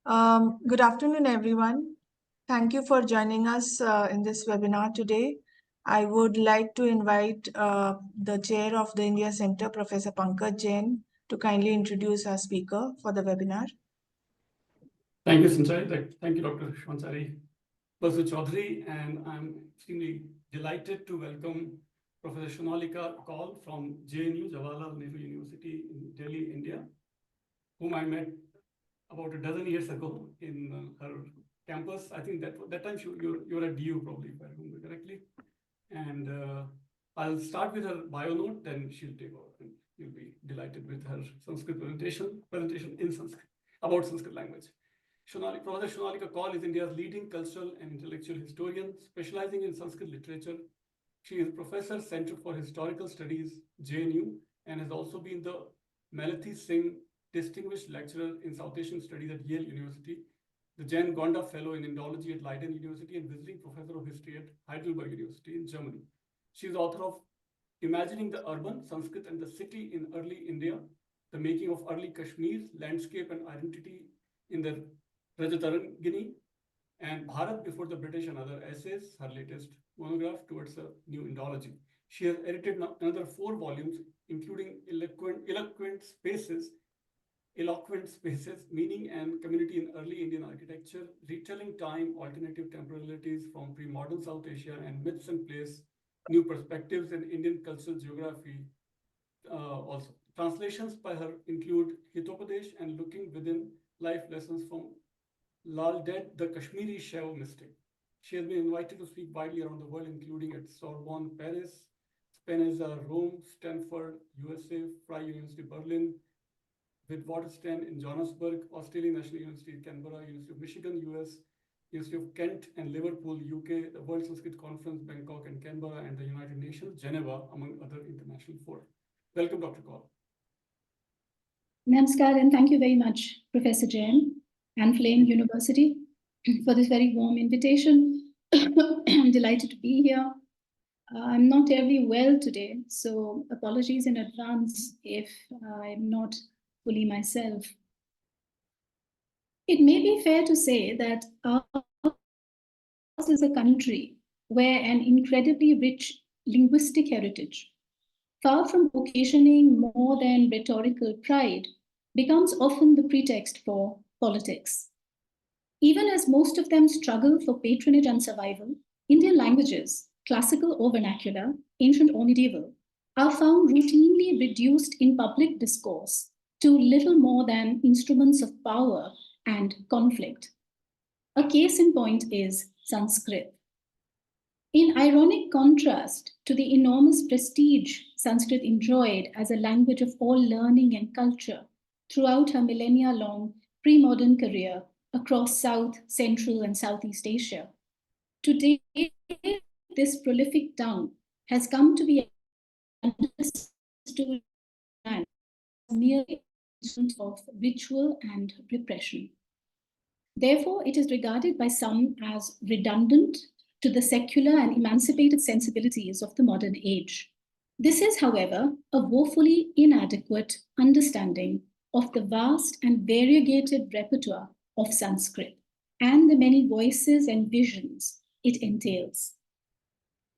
Good afternoon, everyone. Thank you for joining us in this webinar today. I would like to invite the chair of the India Center, Professor Pankaj Jain, to kindly introduce our speaker for the webinar. Thank you, Sanjay. Thank you, Dr. Shwansari Basu Chaudhary, and I'm extremely delighted to welcome Professor Shonaleeka Kaul from JNU, Jawaharlal Nehru University in Delhi, India, whom I met about a dozen years ago in her campus. I think that time you were at DU probably, if I remember correctly. And I'll start with her bio note, then she'll take over, and you'll be delighted with her Sanskrit presentation in Sanskrit about Sanskrit language. Professor Shonaleeka Kaul is India's leading cultural and intellectual historian, specializing in Sanskrit literature. She is Professor, Center for Historical Studies, JNU, and has also been the Malathi Singh Distinguished Lecturer in South Asian Studies at Yale University, the Jain Gonda Fellow in Indology at Leiden University, and visiting Professor of History at Heidelberg University in Germany. She is author of Imagining the Urban, Sanskrit and the City in Early India, The Making of Early Kashmir, Landscape and Identity in the Rajatarangini, and Bharat Before the British and Other Essays, her latest monograph towards a new Indology. She has edited another 4 volumes, including Eloquent Spaces, Meaning and Community in Early Indian Architecture, Retelling Time, Alternative Temporalities from Pre-Modern South Asia, and Myths and Place, New Perspectives in Indian Cultural Geography. Also, translations by her include Hitopadesh and Looking Within, Life Lessons from Lal Ded, the Kashmiri Shaiv Mystic. She has been invited to speak widely around the world, including at Sorbonne, Paris, Spinoza, Rome, Stanford, USA, Frye University, Berlin, Witwatersrand in Johannesburg, Australian National University, Canberra, University of Michigan, US, University of Kent and Liverpool, UK, the World Sanskrit Conference, Bangkok and Canberra, and the United Nations, Geneva, among other international fora. Welcome, Dr. Kaul. Namaskar, and thank you very much, Professor Jain and Flame University, for this very warm invitation. I'm delighted to be here. I'm not terribly well today, so apologies in advance if I'm not fully myself. It may be fair to say that ours is a country where an incredibly rich linguistic heritage, far from occasioning more than rhetorical pride, becomes often the pretext for politics. Even as most of them struggle for patronage and survival, Indian languages, classical or vernacular, ancient or medieval, are found routinely reduced in public discourse to little more than instruments of power and conflict. A case in point is Sanskrit. In ironic contrast to the enormous prestige Sanskrit enjoyed as a language of all learning and culture throughout her millennia-long pre-modern career across South, Central, and Southeast Asia, today this prolific tongue has come to be understood as merely of ritual and repression. Therefore, it is regarded by some as redundant to the secular and emancipated sensibilities of the modern age. This is, however, a woefully inadequate understanding of the vast and variegated repertoire of Sanskrit and the many voices and visions it entails.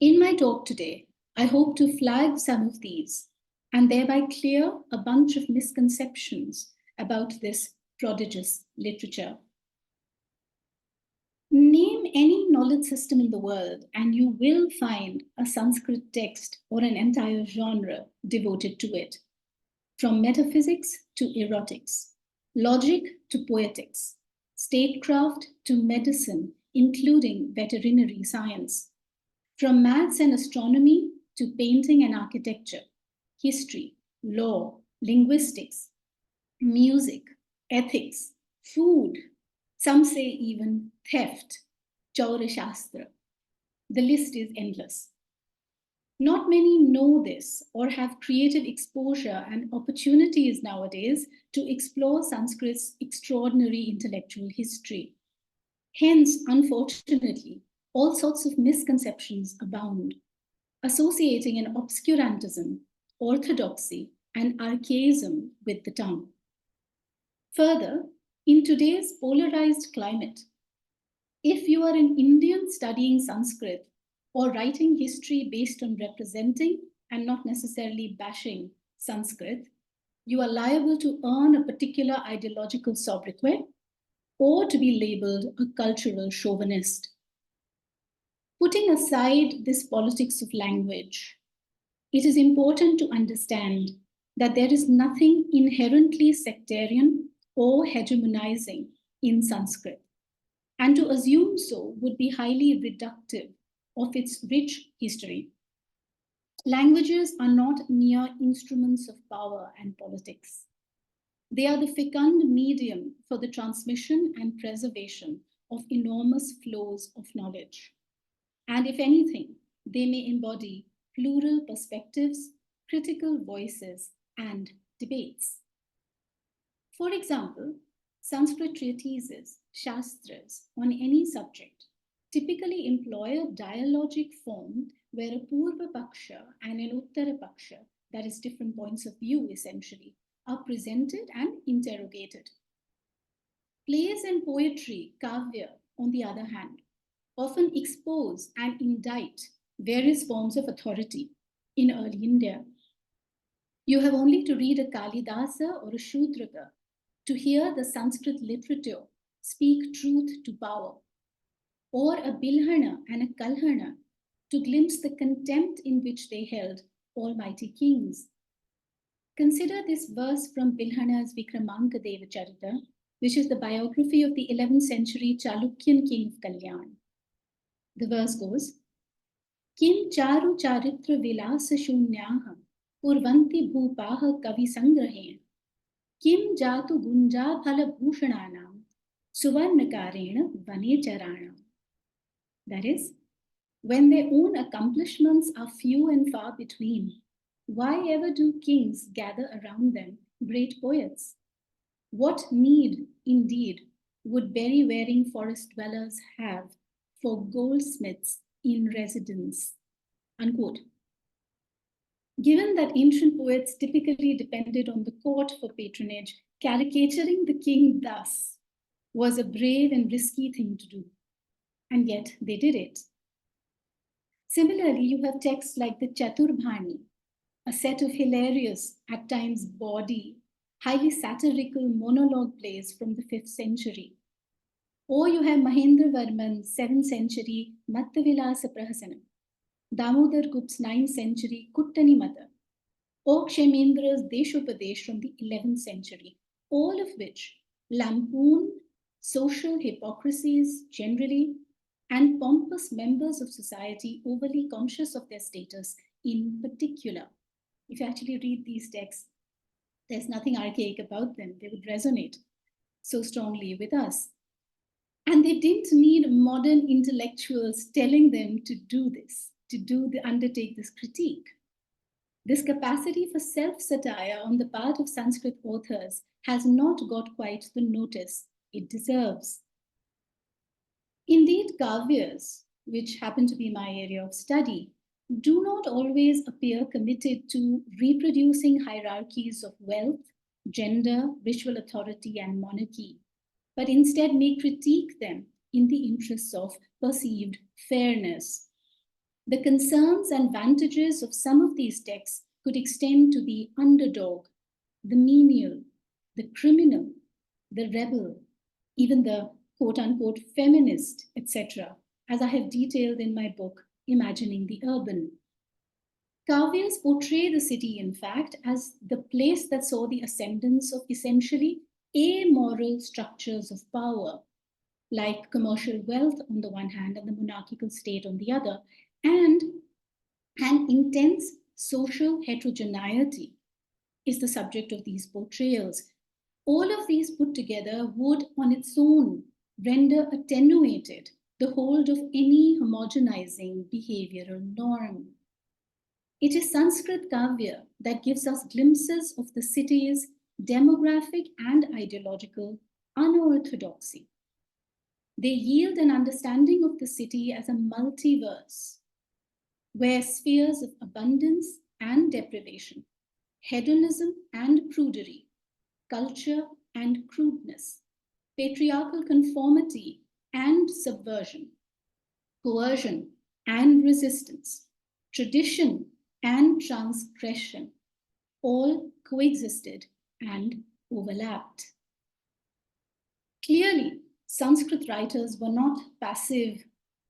In my talk today, I hope to flag some of these and thereby clear a bunch of misconceptions about this prodigious literature. Name any knowledge system in the world and you will find a Sanskrit text or an entire genre devoted to it. From metaphysics to erotics, logic to poetics, statecraft to medicine, including veterinary science, from maths and astronomy to painting and architecture, history, law, linguistics, music, ethics, food, some say even theft, Chaura Shastra. The list is endless. Not many know this or have creative exposure and opportunities nowadays to explore Sanskrit's extraordinary intellectual history. Hence, unfortunately, all sorts of misconceptions abound, associating an obscurantism, orthodoxy, and archaism with the tongue. Further, In today's polarized climate, if you are an Indian studying Sanskrit or writing history based on representing and not necessarily bashing Sanskrit, you are liable to earn a particular ideological sobriquet or to be labeled a cultural chauvinist. Putting aside this politics of language, it is important to understand that there is nothing inherently sectarian or hegemonizing in Sanskrit, and to assume so would be highly reductive of its rich history. Languages are not mere instruments of power and politics. They are the fecund medium for the transmission and preservation of enormous flows of knowledge. And if anything, they may embody plural perspectives, critical voices, and debates. For example, Sanskrit treatises, shastras, on any subject typically employ a dialogic form where a Purva Paksha and an Uttara Paksha, that is, different points of view essentially, are presented and interrogated. Plays and poetry, kavya, on the other hand, often expose and indict various forms of authority in early India. You have only to read a Kalidasa or a Shudraka to hear the Sanskrit literature speak truth to power, or a Bilhana and a Kalhana to glimpse the contempt in which they held almighty kings. Consider this verse from Bilhana's Vikramanka Deva Charita, which is the biography of the 11th century Chalukyan king of Kalyan. The verse goes, Kim charu charitra vilasa shunyaha purvanti bhupaha kavi sangrahen Kim jatu gunja phala bhushananam suvarnakarena vane charanam. That is, when their own accomplishments are few and far between, why ever do kings gather around them great poets? What need, indeed, would berry-wearing forest dwellers have for goldsmiths in residence? Unquote. Given that ancient poets typically depended on the court for patronage, caricaturing the king thus was a brave and risky thing to do. And yet they did it. Similarly, you have texts like the Chaturbhani, a set of hilarious, at times bawdy, highly satirical monologue plays from the 5th century. Or you have Mahendra Varman's 7th century Mattavilasa Prahasanam, Damodar Gupt's 9th century Kuttani Mata, or Kshemendra's Deshopadesh from the 11th century, all of which lampoon social hypocrisies generally and pompous members of society overly conscious of their status in particular. If you actually read these texts, there's nothing archaic about them. They would resonate so strongly with us. And they didn't need modern intellectuals telling them to do this, undertake this critique. This capacity for self-satire on the part of Sanskrit authors has not got quite the notice it deserves. Indeed, kavyas, which happen to be my area of study, do not always appear committed to reproducing hierarchies of wealth, gender, ritual authority, and monarchy, but instead may critique them in the interests of perceived fairness. The concerns and advantages of some of these texts could extend to the underdog, the menial, the criminal, the rebel, even the quote-unquote feminist, etc., as I have detailed in my book, Imagining the Urban. Kavyas portray the city, in fact, as the place that saw the ascendance of essentially amoral structures of power, like commercial wealth on the one hand and the monarchical state on the other, and an intense social heterogeneity is the subject of these portrayals. All of these put together would, on its own, render attenuated the hold of any homogenizing behavioral norm. It is Sanskrit Kavya that gives us glimpses of the city's demographic and ideological unorthodoxy. They yield an understanding of the city as a multiverse, where spheres of abundance and deprivation, hedonism and prudery, culture and crudeness, patriarchal conformity and subversion, coercion and resistance, tradition and transgression, all coexisted and overlapped. Clearly, Sanskrit writers were not passive,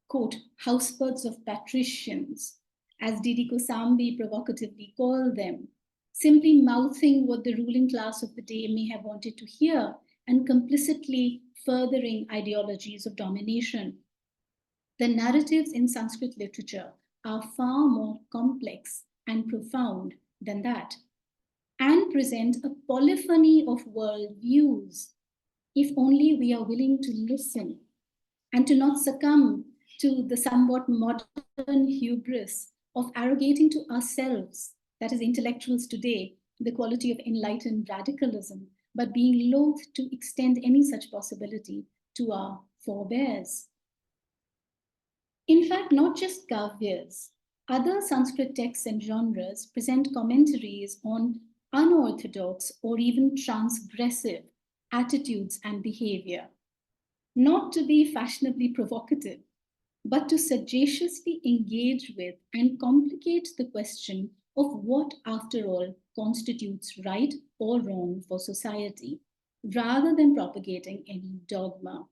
quote, housebirds of patricians, as Didi Kosambi provocatively called them, simply mouthing what the ruling class of the day may have wanted to hear and complicitly furthering ideologies of domination. The narratives in Sanskrit literature are far more complex and profound than that, and present a polyphony of worldviews, if only we are willing to listen and to not succumb to the somewhat modern hubris of arrogating to ourselves, that is, intellectuals today, the quality of enlightened radicalism, but being loath to extend any such possibility to our forebears. In fact, not just kavyas, other Sanskrit texts and genres present commentaries on unorthodox or even transgressive attitudes and behavior, not to be fashionably provocative, but to sagaciously engage with and complicate the question of what, after all, constitutes right or wrong for society, rather than propagating any dogma.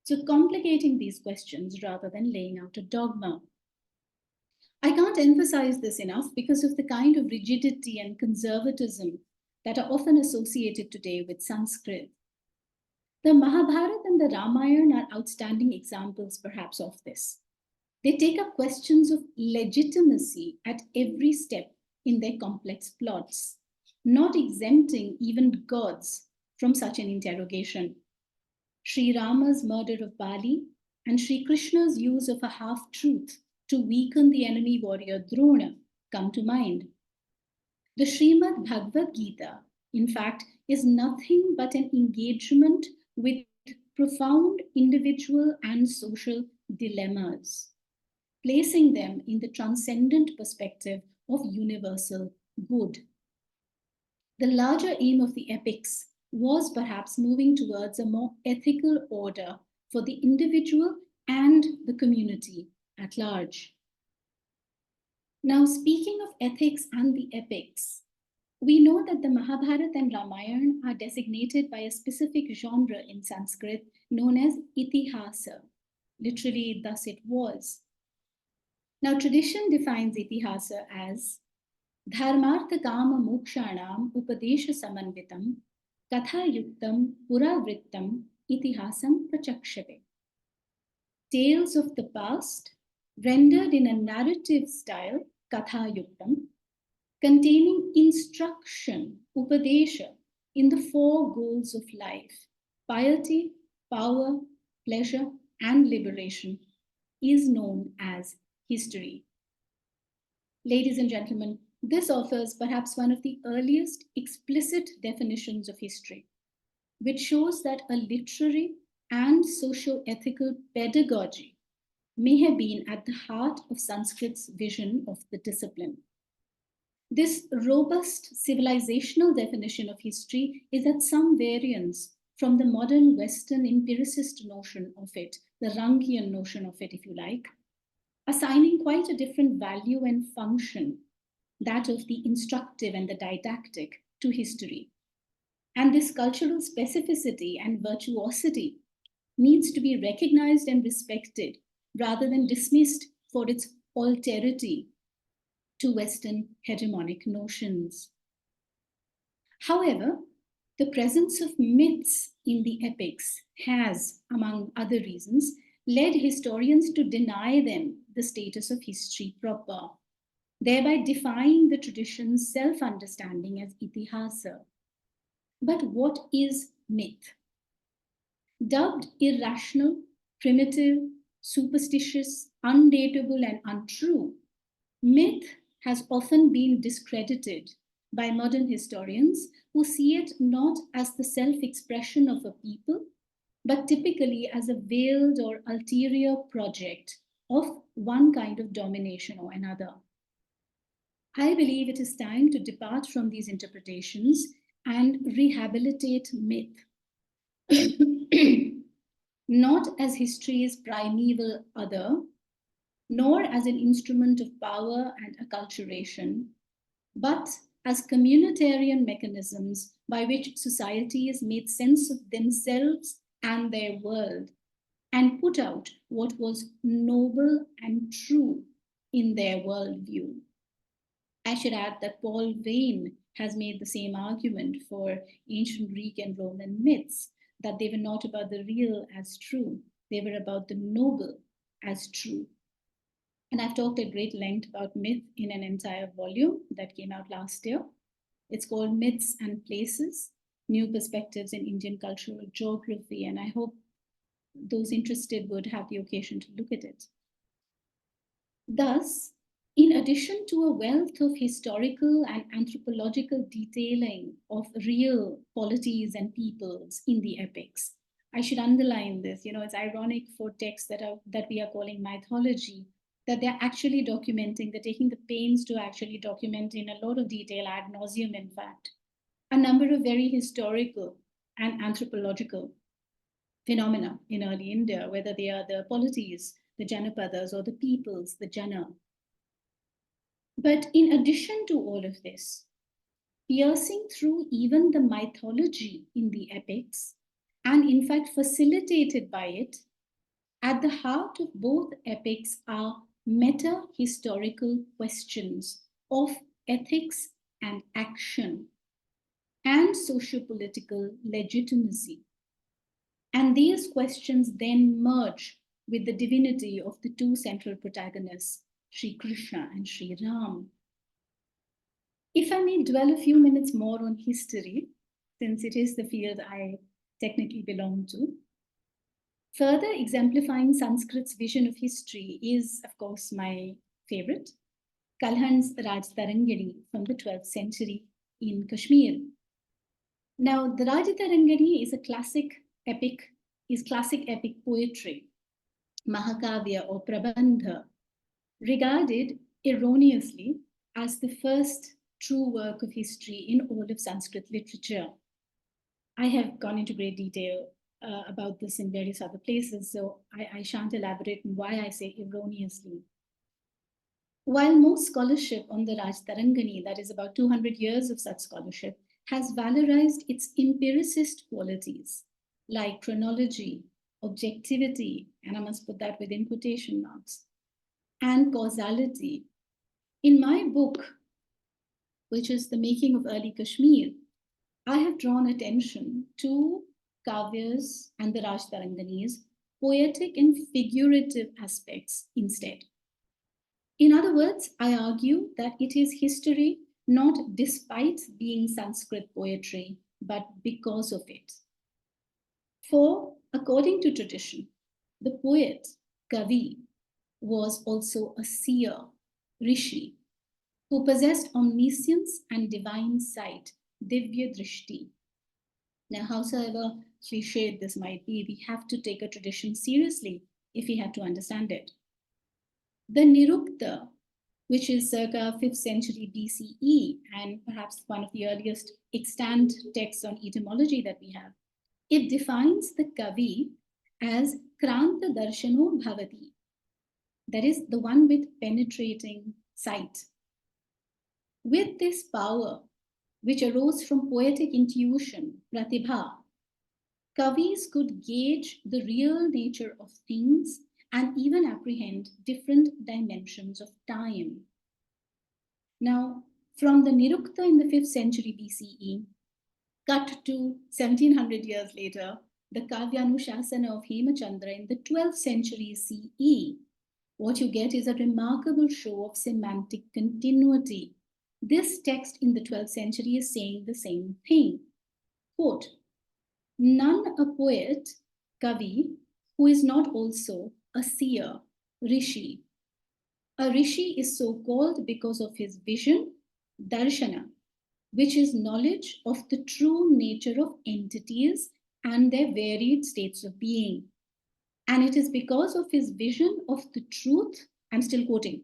So complicating these questions rather than laying out a dogma. I can't emphasize this enough because of the kind of rigidity and conservatism that are often associated today with Sanskrit. The Mahabharata and the Ramayana are outstanding examples, perhaps, of this. They take up questions of legitimacy at every step in their complex plots, not exempting even gods from such an interrogation. Sri Rama's murder of Bali and Sri Krishna's use of a half-truth to weaken the enemy warrior Drona come to mind. The Srimad Bhagavad Gita, in fact, is nothing but an engagement with profound individual and social dilemmas, placing them in the transcendent perspective of universal good. The larger aim of the epics was perhaps moving towards a more ethical order for the individual and the community at large. Now, speaking of ethics and the epics, we know that the Mahabharata and Ramayana are designated by a specific genre in Sanskrit known as itihasa. Literally, thus it was. Now, tradition defines itihasa as dharmartha kama mokshanam upadesha samanvitam katha yuktam puravrittam itihasam prachakshate. Tales of the past rendered in a narrative style, katha yuktam, containing instruction, upadesha, in the four goals of life, piety, power, pleasure, and liberation, is known as history. Ladies and gentlemen, this offers perhaps one of the earliest explicit definitions of history, which shows that a literary and socio-ethical pedagogy may have been at the heart of Sanskrit's vision of the discipline. This robust civilizational definition of history is at some variance from the modern Western empiricist notion of it, the Rankian notion of it, if you like, assigning quite a different value and function, that of the instructive and the didactic, to history. And this cultural specificity and virtuosity needs to be recognized and respected rather than dismissed for its alterity to Western hegemonic notions. However, the presence of myths in the epics has, among other reasons, led historians to deny them the status of history proper, thereby defying the tradition's self-understanding as itihasa. But what is myth? Dubbed irrational, primitive, superstitious, undateable, and untrue, myth has often been discredited by modern historians who see it not as the self-expression of a people, but typically as a veiled or ulterior project of one kind of domination or another. I believe it is time to depart from these interpretations and rehabilitate myth not as history's primeval other, nor as an instrument of power and acculturation, but as communitarian mechanisms by which societies made sense of themselves and their world and put out what was noble and true in their worldview. I should add that Paul Vane has made the same argument for ancient Greek and Roman myths, that they were not about the real as true, they were about the noble as true. And I've talked at great length about myth in an entire volume that came out last year. It's called Myths and Places, New Perspectives in Indian Cultural Geography, and I hope those interested would have the occasion to look at it. Thus, in addition to a wealth of historical and anthropological detailing of real polities and peoples in the epics, I should underline this. It's ironic for texts that we are calling mythology, that they're actually documenting, they're taking the pains to actually document in a lot of detail, ad nauseum, in fact, a number of very historical and anthropological phenomena in early India, whether they are the polities, the Janapadas, or the peoples, the Jana. But in addition to all of this, piercing through even the mythology in the epics, and in fact facilitated by it, at the heart of both epics are meta-historical questions of ethics and action and socio-political legitimacy. And these questions then merge with the divinity of the two central protagonists, Sri Krishna and Sri Ram. If I may dwell a few minutes more on history, since it is the field I technically belong to, further exemplifying Sanskrit's vision of history is, of course, my favorite, Kalhan's Raj Tarangani from the 12th century in Kashmir. Now, the Raj Tarangani is classic epic poetry, Mahakavya or Prabandha, regarded erroneously as the first true work of history in all of Sanskrit literature. I have gone into great detail about this in various other places, so I shan't elaborate on why I say erroneously. While most scholarship on the Raj Tarangani, that is about 200 years of such scholarship, has valorized its empiricist qualities, like chronology, objectivity, and I must put that within quotation marks, and causality. In my book, which is The Making of Early Kashmir, I have drawn attention to Kavyas and the Raj Tarangani's poetic and figurative aspects instead. In other words, I argue that it is history not despite being Sanskrit poetry, but because of it. For, according to tradition, the poet, Kavi, was also a seer, Rishi, who possessed omniscience and divine sight, Divya Drishti. Now, howsoever cliched this might be, we have to take a tradition seriously if we have to understand it. The Nirukta, which is circa 5th century BCE, and perhaps one of the earliest extant texts on etymology that we have, it defines the Kavi as Kranta Darshano Bhavati, that is, the one with penetrating sight. With this power, which arose from poetic intuition, Pratibha, Kavis could gauge the real nature of things and even apprehend different dimensions of time. Now, from the Nirukta in the 5th century BCE, cut to 1700 years later, the Kavyanushasana of Hemachandra in the 12th century CE, what you get is a remarkable show of semantic continuity. This text in the 12th century is saying the same thing. Quote, none a poet, Kavi, who is not also a seer, Rishi. A Rishi is so called because of his vision, Darshana, which is knowledge of the true nature of entities and their varied states of being. And it is because of his vision of the truth, I'm still quoting,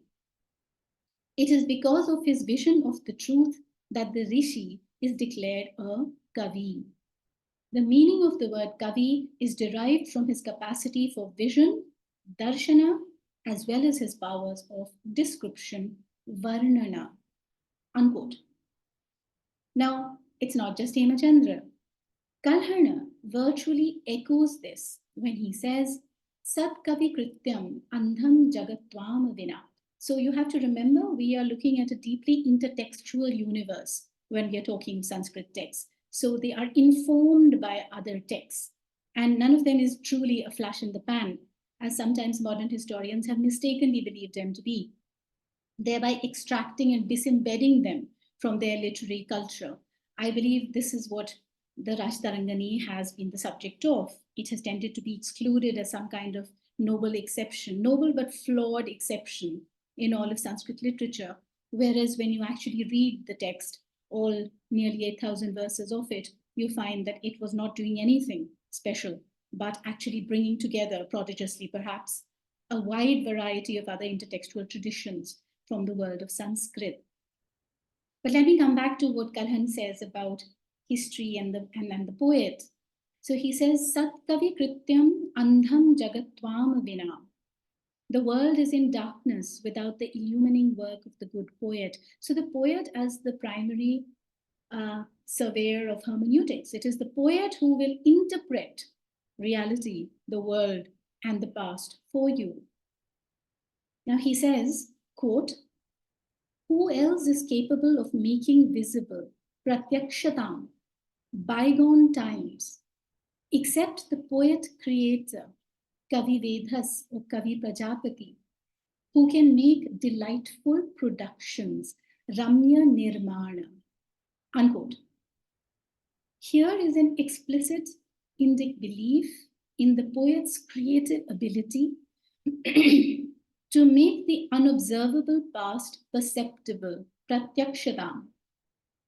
it is because of his vision of the truth that the Rishi is declared a Kavi. The meaning of the word kavi is derived from his capacity for vision, darshana, as well as his powers of description, varnana, unquote. Now, it's not just Hemachandra. Kalhana virtually echoes this when he says, Sat kavi krityam andham jagatvam vina. So you have to remember, we are looking at a deeply intertextual universe when we are talking Sanskrit texts. So they are informed by other texts. And none of them is truly a flash in the pan, as sometimes modern historians have mistakenly believed them to be, thereby extracting and disembedding them from their literary culture. I believe this is what the Rajtarangani has been the subject of. It has tended to be excluded as some kind of noble exception, noble but flawed exception in all of Sanskrit literature. Whereas when you actually read the text, all nearly 8,000 verses of it, you find that it was not doing anything special, but actually bringing together, prodigiously perhaps, a wide variety of other intertextual traditions from the world of Sanskrit. But let me come back to what Kalhan says about history and the poet. So he says, Sat kavi krityam andham jagatvam vina. The world is in darkness without the illumining work of the good poet. So the poet as the primary surveyor of hermeneutics. It is the poet who will interpret reality, the world, and the past for you. Now he says, quote, who else is capable of making visible pratyakshatam, bygone times, except the poet creator, Kavi Vedhas or Kavi Prajapati, who can make delightful productions, Ramya Nirmana, unquote. Here is an explicit Indic belief in the poet's creative ability to make the unobservable past perceptible, pratyakshatam.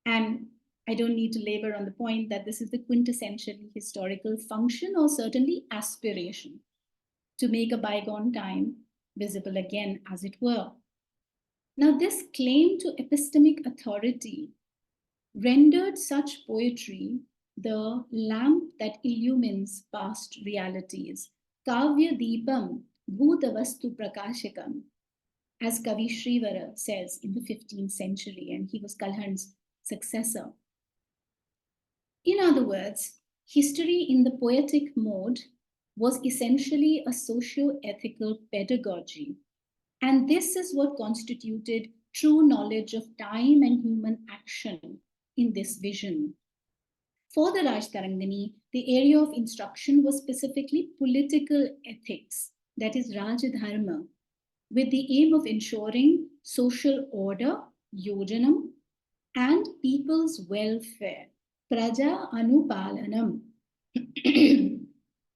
And I don't need to labor on the point that this is the quintessentially historical function or certainly aspiration to make a bygone time visible again, as it were. Now, this claim to epistemic authority rendered such poetry the lamp that illumines past realities, kavya deepam bhutavastu prakashikam, as Kavi Shrivara says in the 15th century, and he was Kalhan's successor. In other words, history in the poetic mode was essentially a socio-ethical pedagogy. And this is what constituted true knowledge of time and human action in this vision. For the Rajtarangani, the area of instruction was specifically political ethics, that is Rajadharma, with the aim of ensuring social order, yojanam, and people's welfare, praja anupalanam.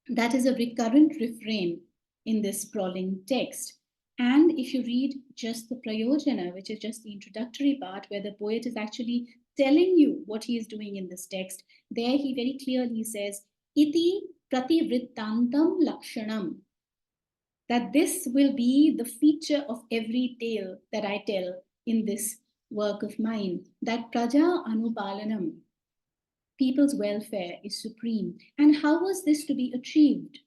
That is a recurrent refrain in this sprawling text. And if you read just the prayojana, which is just the introductory part, where the poet is actually telling you what he is doing in this text, there he very clearly says, iti prativrittantam lakshanam, that this will be the feature of every tale that I tell in this work of mine, that praja anupalanam, people's welfare is supreme. And how was this to be achieved?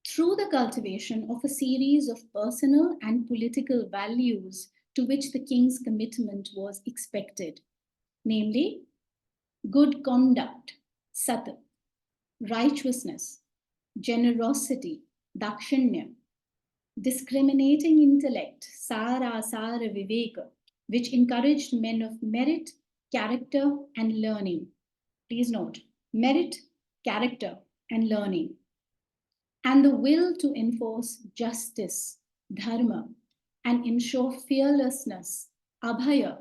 Through the cultivation of a series of personal and political values to which the king's commitment was expected, namely good conduct, sat, righteousness, generosity, dakshanya, discriminating intellect, sara viveka, which encouraged men of merit, character, and learning. Please note, merit, character, and learning. And the will to enforce justice, dharma, and ensure fearlessness, abhaya,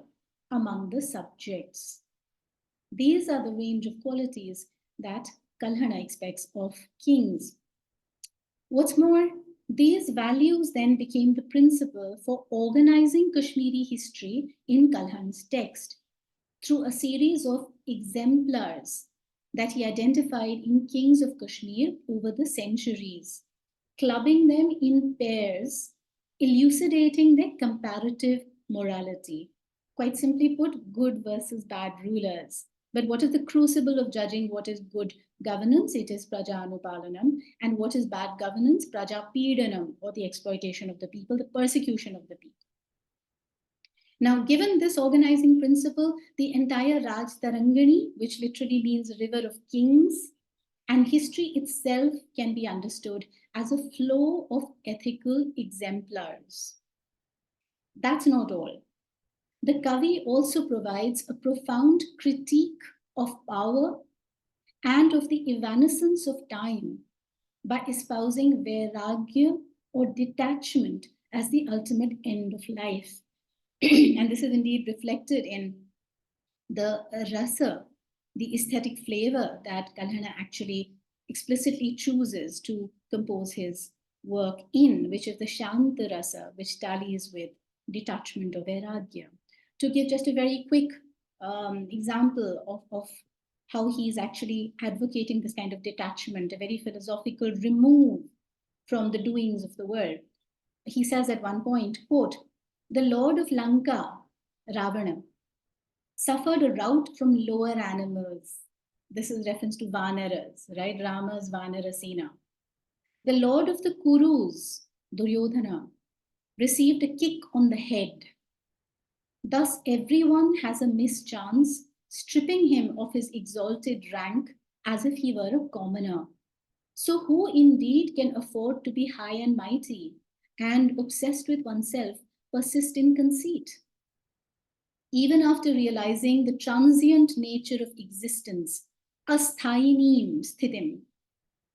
among the subjects. These are the range of qualities that Kalhana expects of kings. What's more, these values then became the principle for organizing Kashmiri history in Kalhan's text through a series of exemplars that he identified in kings of Kashmir over the centuries, clubbing them in pairs, elucidating their comparative morality. Quite simply put, good versus bad rulers. But what is the crucible of judging what is good governance? It is prajanupalanam. And what is bad governance? Prajapedanam, or the exploitation of the people, the persecution of the people. Now, given this organizing principle, the entire Raj Tarangani, which literally means river of kings, and history itself can be understood as a flow of ethical exemplars. That's not all. The Kavi also provides a profound critique of power and of the evanescence of time by espousing vairagya or detachment as the ultimate end of life. And this is indeed reflected in the rasa, the aesthetic flavor that Kalhana actually explicitly chooses to compose his work in, which is the Shanta rasa, which tallies with detachment or vairagya. To give just a very quick example of how he's actually advocating this kind of detachment, a very philosophical remove from the doings of the world. He says at one point, quote, "The Lord of Lanka, Ravana, suffered a rout from lower animals." This is reference to Vanaras, right? Rama's Vanara Sena. "The Lord of the Kurus, Duryodhana, received a kick on the head. Thus everyone has a mischance, stripping him of his exalted rank as if he were a commoner. So who indeed can afford to be high and mighty, and obsessed with oneself, persist in conceit? Even after realizing the transient nature of existence, asthayinim sthitim,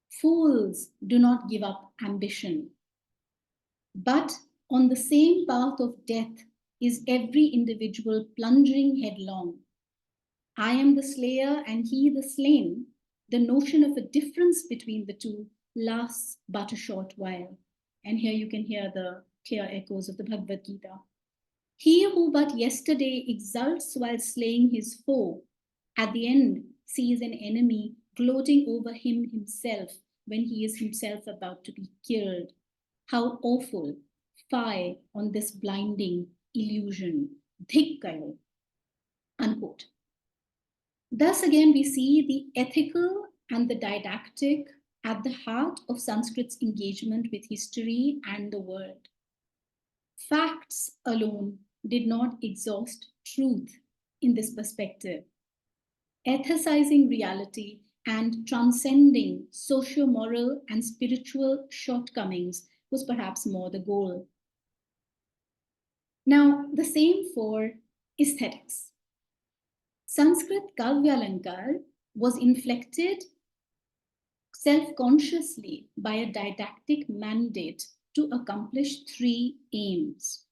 fools do not give up ambition. But on the same path of death is every individual plunging headlong. I am the slayer and he the slain. The notion of a difference between the two lasts but a short while." And here you can hear the clear echoes of the Bhagavad Gita. "He who but yesterday exults while slaying his foe, at the end sees an enemy gloating over him himself when he is himself about to be killed. How awful! Fie on this blinding illusion." Dhikkayo. Unquote. Thus again, we see the ethical and the didactic at the heart of Sanskrit's engagement with history and the world. Facts alone did not exhaust truth in this perspective. Ethicizing reality and transcending socio-moral and spiritual shortcomings was perhaps more the goal. Now, the same for aesthetics. Sanskrit Kavyalankar was inflected self-consciously by a didactic mandate to accomplish three aims.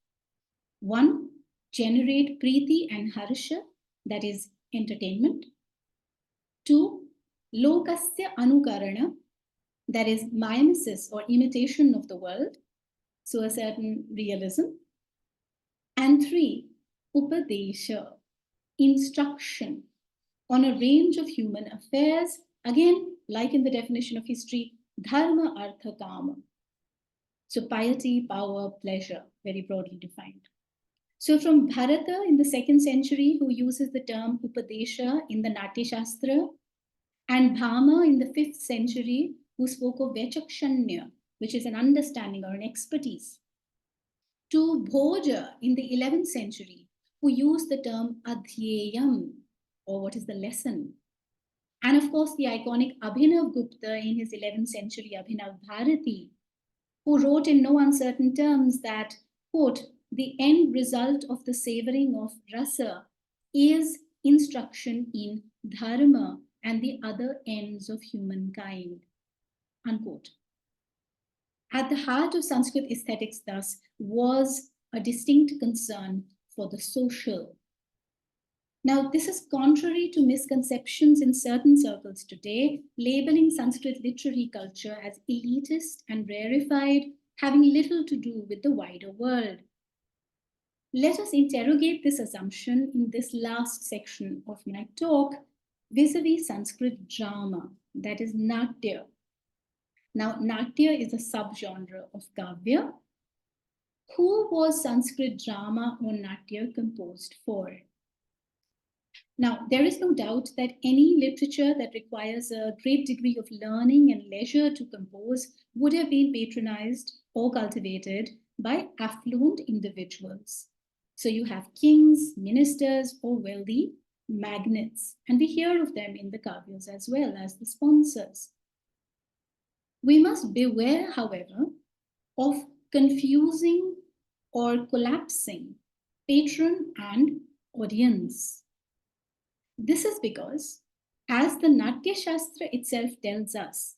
One, generate priti and harsha, that is entertainment. Two, lokasya anukarana, that is mimesis or imitation of the world, so a certain realism. And three, upadesha, instruction on a range of human affairs, again, like in the definition of history, dharma, artha, kama. So piety, power, pleasure, very broadly defined. So from Bharata in the 2nd century, who uses the term upadesha in the Natya Shastra, and Bhama in the 5th century, who spoke of vechakshanya, which is an understanding or an expertise, to Bhoja in the 11th century, who used the term adhyayam, or what is the lesson. And of course, the iconic Abhinav Gupta in his 11th century Abhinav Bharati, who wrote in no uncertain terms that, quote, "the end result of the savoring of rasa is instruction in dharma and the other ends of humankind," unquote. At the heart of Sanskrit aesthetics, thus, was a distinct concern for the social. Now, this is contrary to misconceptions in certain circles today, labeling Sanskrit literary culture as elitist and rarefied, having little to do with the wider world. Let us interrogate this assumption in this last section of my talk vis-a-vis Sanskrit drama, that is Natya. Now, Natya is a subgenre of Kavya. Who was Sanskrit drama or Natya composed for? Now, there is no doubt that any literature that requires a great degree of learning and leisure to compose would have been patronized or cultivated by affluent individuals. So you have kings, ministers, or wealthy magnates, and we hear of them in the kavyas as well as the sponsors. We must beware, however, of confusing or collapsing patron and audience. This is because, as the Natya Shastra itself tells us,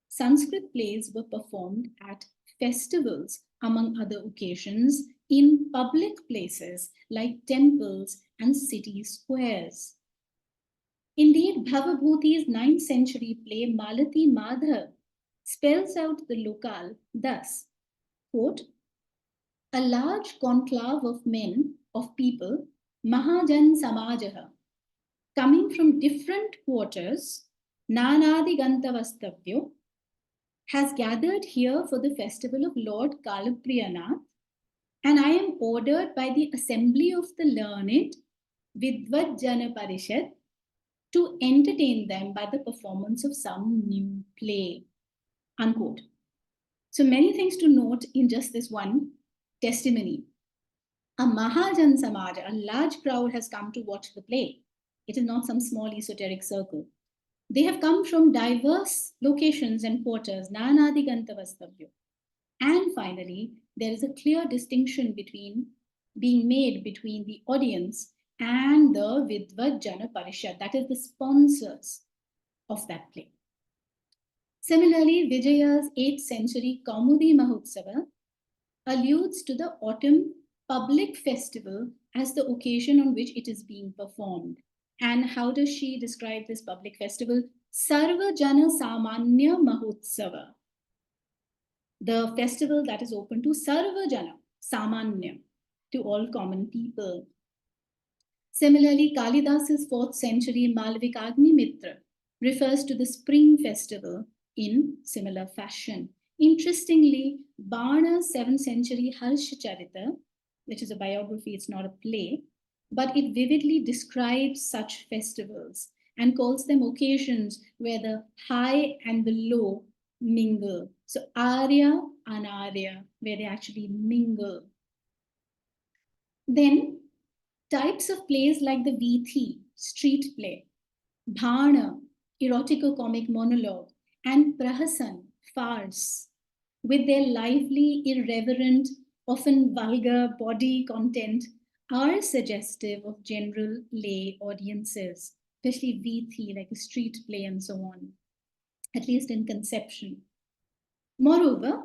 Sanskrit plays were performed at festivals, among other occasions, in public places like temples and city squares. Indeed, Bhavabhuti's 9th century play Malati Madhav spells out the locale thus, quote, a large conclave of men, of people, Mahajan Samajaha, coming from different quarters, Nanadi Gantavastavyo, has gathered here for the festival of Lord Kalapriyanath, and I am ordered by the assembly of the learned, Vidvajjana Parishad, to entertain them by the performance of some new play. Unquote. So many things to note in just this one testimony. A Mahajan Samaja, a large crowd has come to watch the play. It is not some small esoteric circle. They have come from diverse locations and quarters, Nanadi Gantavastavyo. And finally, there is a clear distinction being made between the audience and the Vidvajjana Parishad, that is the sponsors of that play. Similarly, Vijaya's 8th century Kaumudi Mahotsava alludes to the autumn public festival as the occasion on which it is being performed. And how does she describe this public festival? Sarva Jana Samanya Mahotsava. The festival that is open to Sarva Jana, Samanya, to all common people. Similarly, Kalidas's 4th century Malvikagni Mitra refers to the spring festival in similar fashion. Interestingly, Bana's 7th century Harsha Charita, which is a biography, it's not a play, but it vividly describes such festivals and calls them occasions where the high and the low mingle. So Arya and Arya, where they actually mingle. Then types of plays like the Vithi, street play, Bhana, erotico-comic monologue, and Prahasan, farce, with their lively, irreverent, often vulgar body content, are suggestive of general lay audiences, especially Vithi, like a street play and so on, at least in conception. Moreover,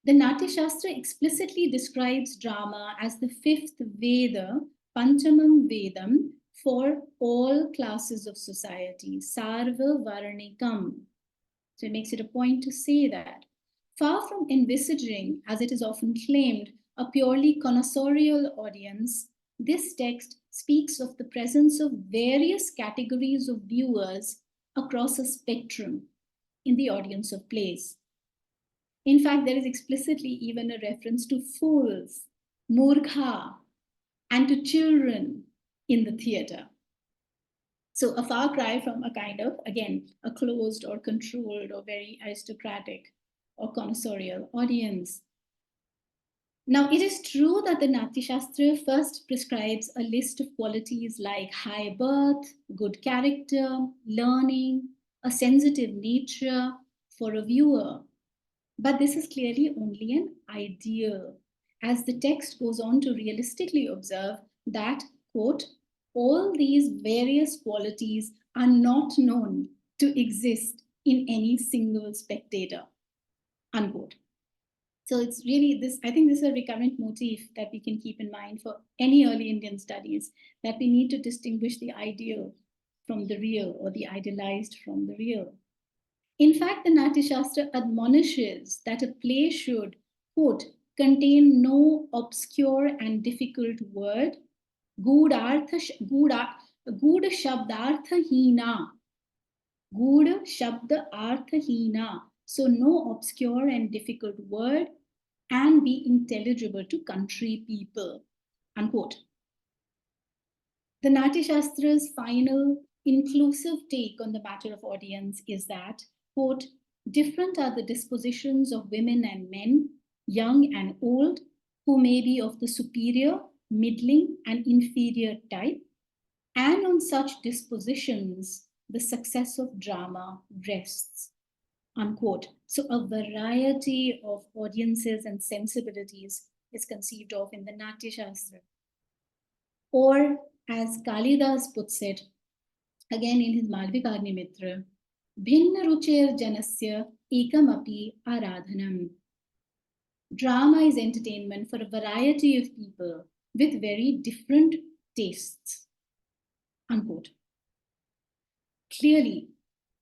the Natya Shastra explicitly describes drama as the 5th Veda, Panchamam Vedam, for all classes of society, Sarva Varnikam. So it makes it a point to say that. Far from envisaging, as it is often claimed, a purely connoisseurial audience, this text speaks of the presence of various categories of viewers across a spectrum in the audience of plays. In fact, there is explicitly even a reference to fools, murkha, and to children in the theatre. So a far cry from a kind of, again, a closed or controlled or very aristocratic or connoisseurial audience. Now, it is true that the Natya Shastra first prescribes a list of qualities like high birth, good character, learning, a sensitive nature for a viewer. But this is clearly only an ideal, as the text goes on to realistically observe that, quote, all these various qualities are not known to exist in any single spectator, unquote. So it's really this, I think this is a recurrent motif that we can keep in mind for any early Indian studies, that we need to distinguish the ideal from the real or the idealized from the real. In fact, the Natya Shastra admonishes that a play should, quote, contain no obscure and difficult word, Gudha Shabdartha Hina. Gudha Shabda Artha Hina. So no obscure and difficult word, and be intelligible to country people, unquote. The Natya Shastra's final inclusive take on the matter of audience is that, quote, different are the dispositions of women and men, young and old, who may be of the superior, middling, and inferior type, and on such dispositions, the success of drama rests, unquote. So a variety of audiences and sensibilities is conceived of in the Natya Shastra. Or, as Kalidas puts it, again in his Malvikarni Mitra, Bhinna Ruchir Janasya Ekamapi Aradhanam. Drama is entertainment for a variety of people with very different tastes, unquote. Clearly,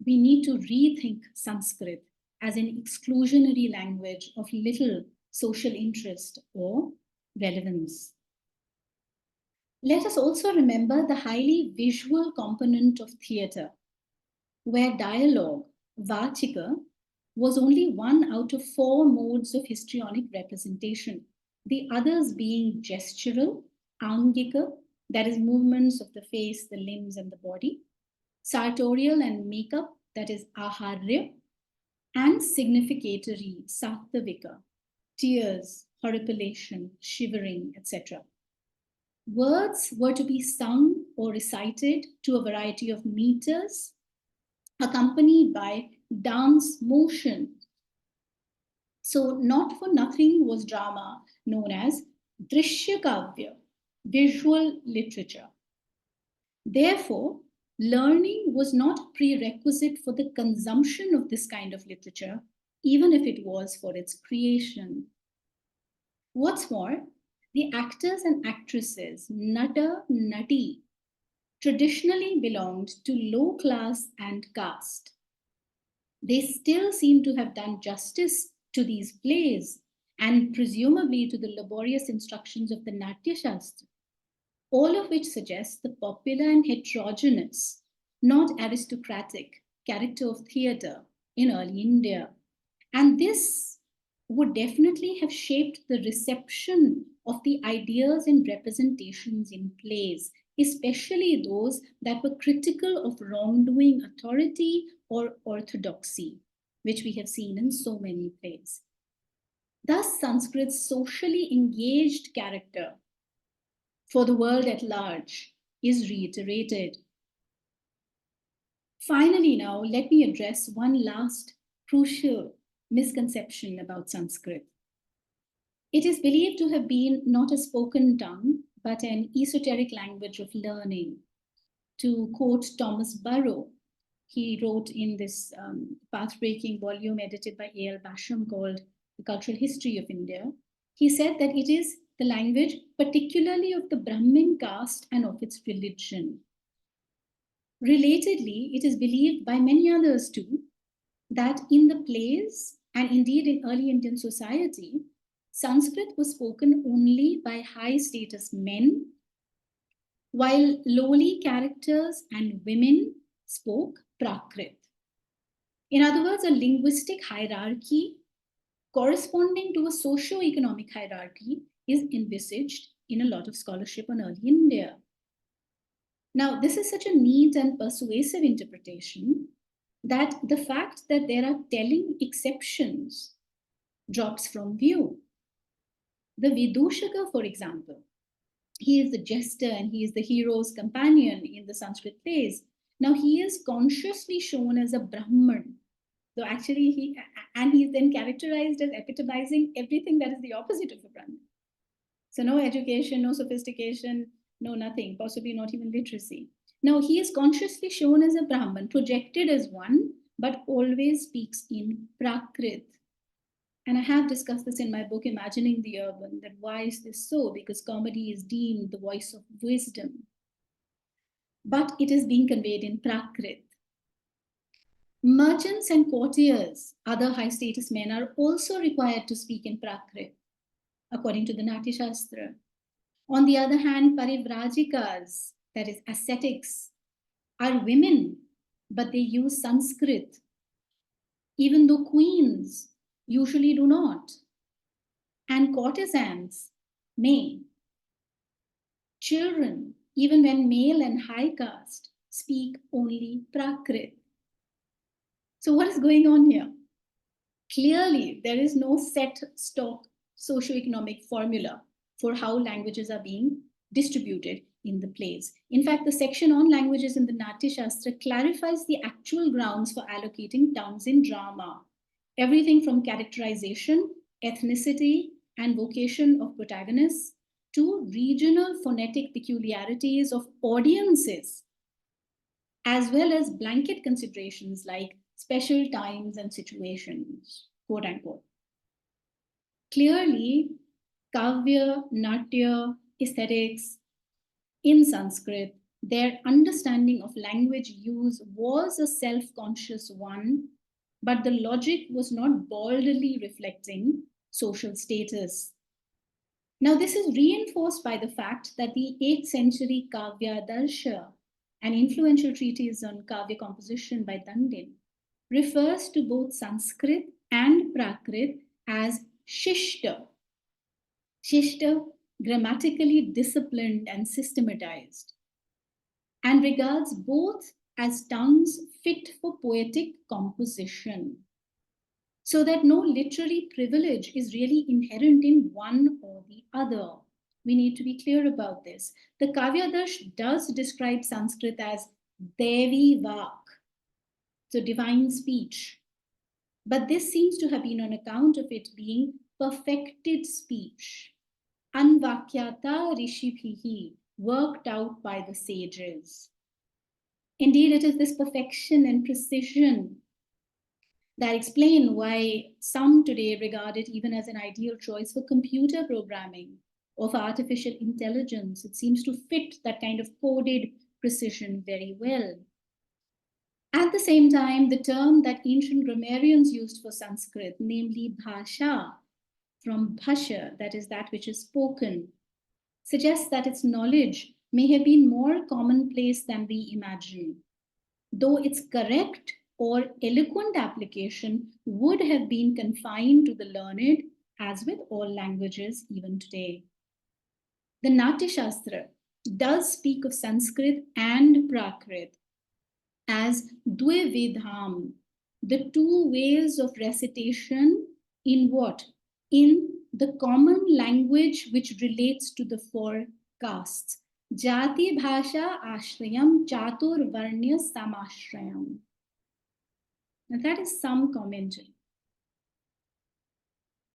we need to rethink Sanskrit as an exclusionary language of little social interest or relevance. Let us also remember the highly visual component of theatre, where dialogue, vachika, was only one out of 4 modes of histrionic representation, the others being gestural, angika, that is movements of the face, the limbs, and the body, sartorial and makeup, that is aharya, and significatory, sattavika, tears, horripilation, shivering, etc. Words were to be sung or recited to a variety of meters, accompanied by dance motion. So, not for nothing was drama known as drishya kavya, visual literature. Therefore, learning was not a prerequisite for the consumption of this kind of literature, even if it was for its creation. What's more, the actors and actresses, nata, nati, traditionally belonged to low class and caste. They still seem to have done justice to these plays and presumably to the laborious instructions of the Natya Shastra, all of which suggests the popular and heterogeneous, not aristocratic, character of theatre in early India. And this would definitely have shaped the reception of the ideas and representations in plays, especially those that were critical of wrongdoing authority or orthodoxy, which we have seen in so many plays. Thus, Sanskrit's socially engaged character for the world at large is reiterated. Finally, now, let me address one last crucial misconception about Sanskrit. It is believed to have been not a spoken tongue, but an esoteric language of learning. To quote Thomas Burrow, he wrote in this path-breaking volume edited by A.L. Basham called The Cultural History of India, he said that it is the language particularly of the Brahmin caste and of its religion. Relatedly, it is believed by many others too that in the plays and indeed in early Indian society, Sanskrit was spoken only by high status men, while lowly characters and women spoke Prakrit. In other words, a linguistic hierarchy corresponding to a socio-economic hierarchy is envisaged in a lot of scholarship on early India. Now, this is such a neat and persuasive interpretation that the fact that there are telling exceptions drops from view. The Vidushaka, for example, he is the jester and he is the hero's companion in the Sanskrit plays. Now, he is consciously shown as a Brahman. So actually, he's then characterized as epitomizing everything that is the opposite of a Brahman. So no education, no sophistication, no nothing, possibly not even literacy. Now, he is consciously shown as a Brahman, projected as one, but always speaks in Prakrit. And I have discussed this in my book, Imagining the Urban, that why is this so? Because comedy is deemed the voice of wisdom. But it is being conveyed in Prakrit. Merchants and courtiers, other high status men, are also required to speak in Prakrit, according to the Natya Shastra. On the other hand, Parivrajikas, that is ascetics, are women, but they use Sanskrit, even though queens usually do not. And courtesans may. Children, even when male and high caste speak only Prakrit. So what is going on here? Clearly, there is no set stock socioeconomic formula for how languages are being distributed in the plays. In fact, the section on languages in the Natya Shastra clarifies the actual grounds for allocating tongues in drama. Everything from characterization, ethnicity, and vocation of protagonists to regional phonetic peculiarities of audiences, as well as blanket considerations like special times and situations, quote unquote. Clearly, Kavya, Natya, aesthetics in Sanskrit, their understanding of language use was a self-conscious one, but the logic was not boldly reflecting social status. Now, this is reinforced by the fact that the 8th century Kavya Darsha, an influential treatise on Kavya composition by Dandin, refers to both Sanskrit and Prakrit as Shishta. Shishta, grammatically disciplined and systematized, and regards both as tongues fit for poetic composition, so that no literary privilege is really inherent in one or the other. We need to be clear about this. The Kavyadash does describe Sanskrit as Devi Vak, so divine speech. But this seems to have been on account of it being perfected speech, Anvakyata Rishibhihi, worked out by the sages. Indeed, it is this perfection and precision that explain why some today regard it even as an ideal choice for computer programming or for artificial intelligence. It seems to fit that kind of coded precision very well. At the same time, the term that ancient grammarians used for Sanskrit, namely bhasha, from bhasha, that is that which is spoken, suggests that its knowledge may have been more commonplace than we imagine, though its correct or eloquent application would have been confined to the learned, as with all languages even today. The Natya Shastra does speak of Sanskrit and Prakrit as Dvividham, the two ways of recitation in what? In the common language which relates to the 4 castes. Jati Bhasha Ashrayam Chatur Varnya Samashrayam. Now that is some commentary.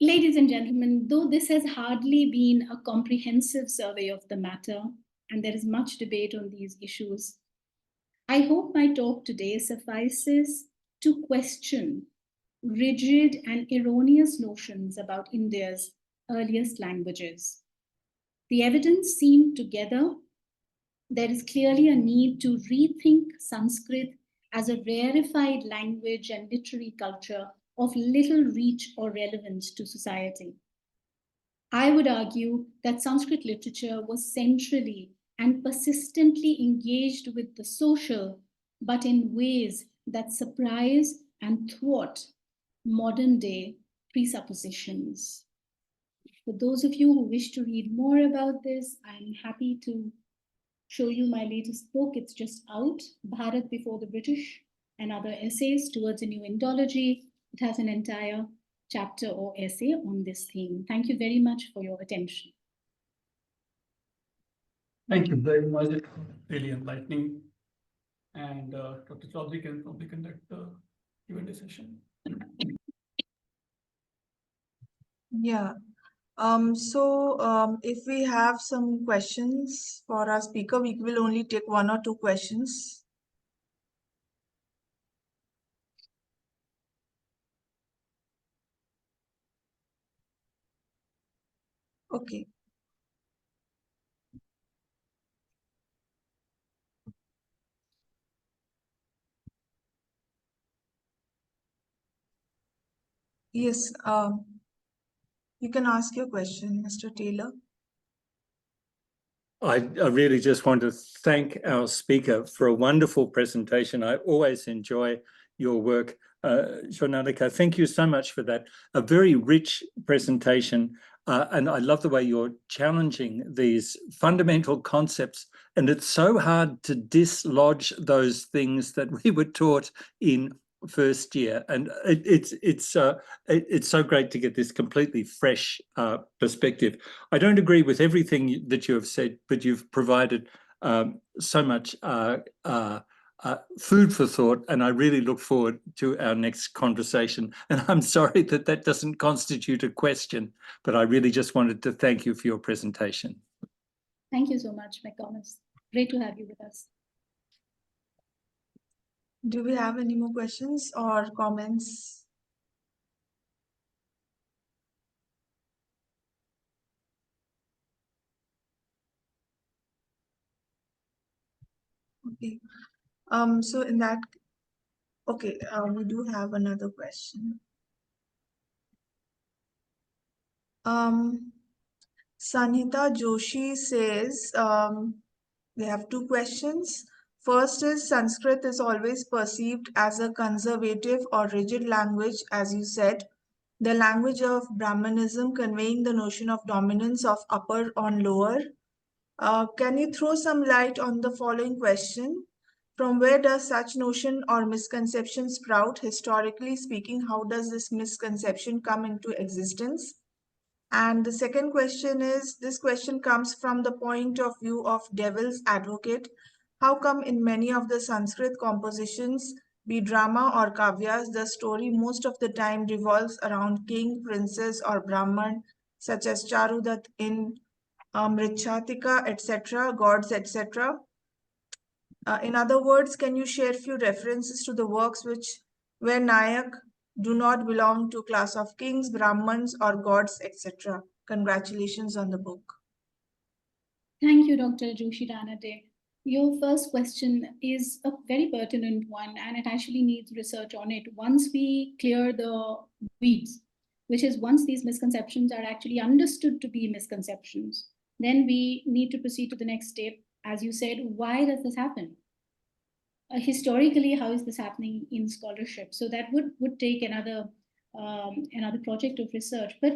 Ladies and gentlemen, though this has hardly been a comprehensive survey of the matter, and there is much debate on these issues, I hope my talk today suffices to question rigid and erroneous notions about India's earliest languages. The evidence seen together, there is clearly a need to rethink Sanskrit as a rarefied language and literary culture of little reach or relevance to society. I would argue that Sanskrit literature was centrally and persistently engaged with the social, but in ways that surprise and thwart modern day presuppositions. For those of you who wish to read more about this, I'm happy to show you my latest book. It's just out, Bharat Before the British and Other Essays Towards a New Indology. It has an entire chapter or essay on this theme. Thank you very much for your attention. Thank you very much. Really enlightening. And Dr. Chaudhary can probably conduct the Q&A session. Yeah. If we have some questions for our speaker, we will only take 1 or 2 questions. Okay. Yes, you can ask your question, Mr. Taylor. I really just want to thank our speaker for a wonderful presentation. I always enjoy your work. Shonaleeka, thank you so much for that. A very rich presentation. And I love the way you're challenging these fundamental concepts. And it's so hard to dislodge those things that we were taught in first year. And it's so great to get this completely fresh perspective. I don't agree with everything that you have said, but you've provided so much food for thought, and I really look forward to our next conversation. And I'm sorry that that doesn't constitute a question, but I really just wanted to thank you for your presentation. Thank you so much, McComas. Great to have you with us. Do we have any more questions or comments? Okay. So in that, okay, we do have another question. Sanhita Joshi says, they have two questions. First is, Sanskrit is always perceived as a conservative or rigid language, as you said, the language of Brahmanism, conveying the notion of dominance of upper on lower. Can you throw some light on the following question? From where does such notion or misconception sprout? Historically speaking, how does this misconception come into existence? And the second question is, this question comes from the point of view of devil's advocate. How come in many of the Sanskrit compositions, be drama or kavyas, the story most of the time revolves around king, princess, or Brahman, such as Charudat in Mrichatika, etc., gods, etc. In other words, can you share few references to the works where Nayak do not belong to class of kings, Brahmins, or gods, etc.? Congratulations on the book. Thank you, Dr. Joshi Danate. Your first question is a very pertinent one, and it actually needs research on it. Once we clear the weeds, which is once these misconceptions are actually understood to be misconceptions, then we need to proceed to the next step. As you said, why does this happen? Historically, how is this happening in scholarship? So that would take another project of research. But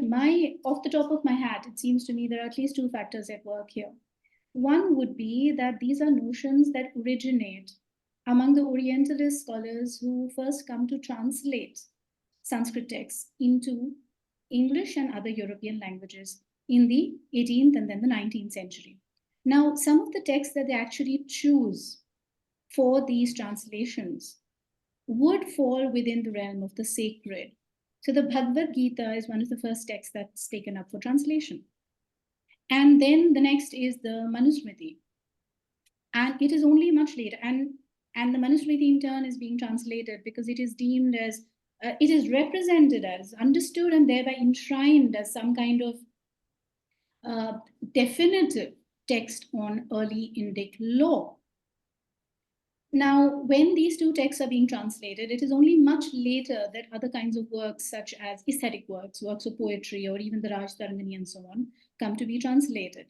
off the top of my hat, it seems to me there are at least two factors at work here. One would be that these are notions that originate among the Orientalist scholars who first come to translate Sanskrit texts into English and other European languages in the 18th and then the 19th century. Now, some of the texts that they actually choose for these translations would fall within the realm of the sacred. So the Bhagavad Gita is one of the first texts that's taken up for translation. And then the next is the Manusmriti. And it is only much later. And the Manusmriti in turn is being translated because it is deemed as, it is represented as, understood and thereby enshrined as some kind of definitive text on early Indic law. Now, when these two texts are being translated, it is only much later that other kinds of works, such as aesthetic works, works of poetry, or even the Raj Tarangani and so on, come to be translated.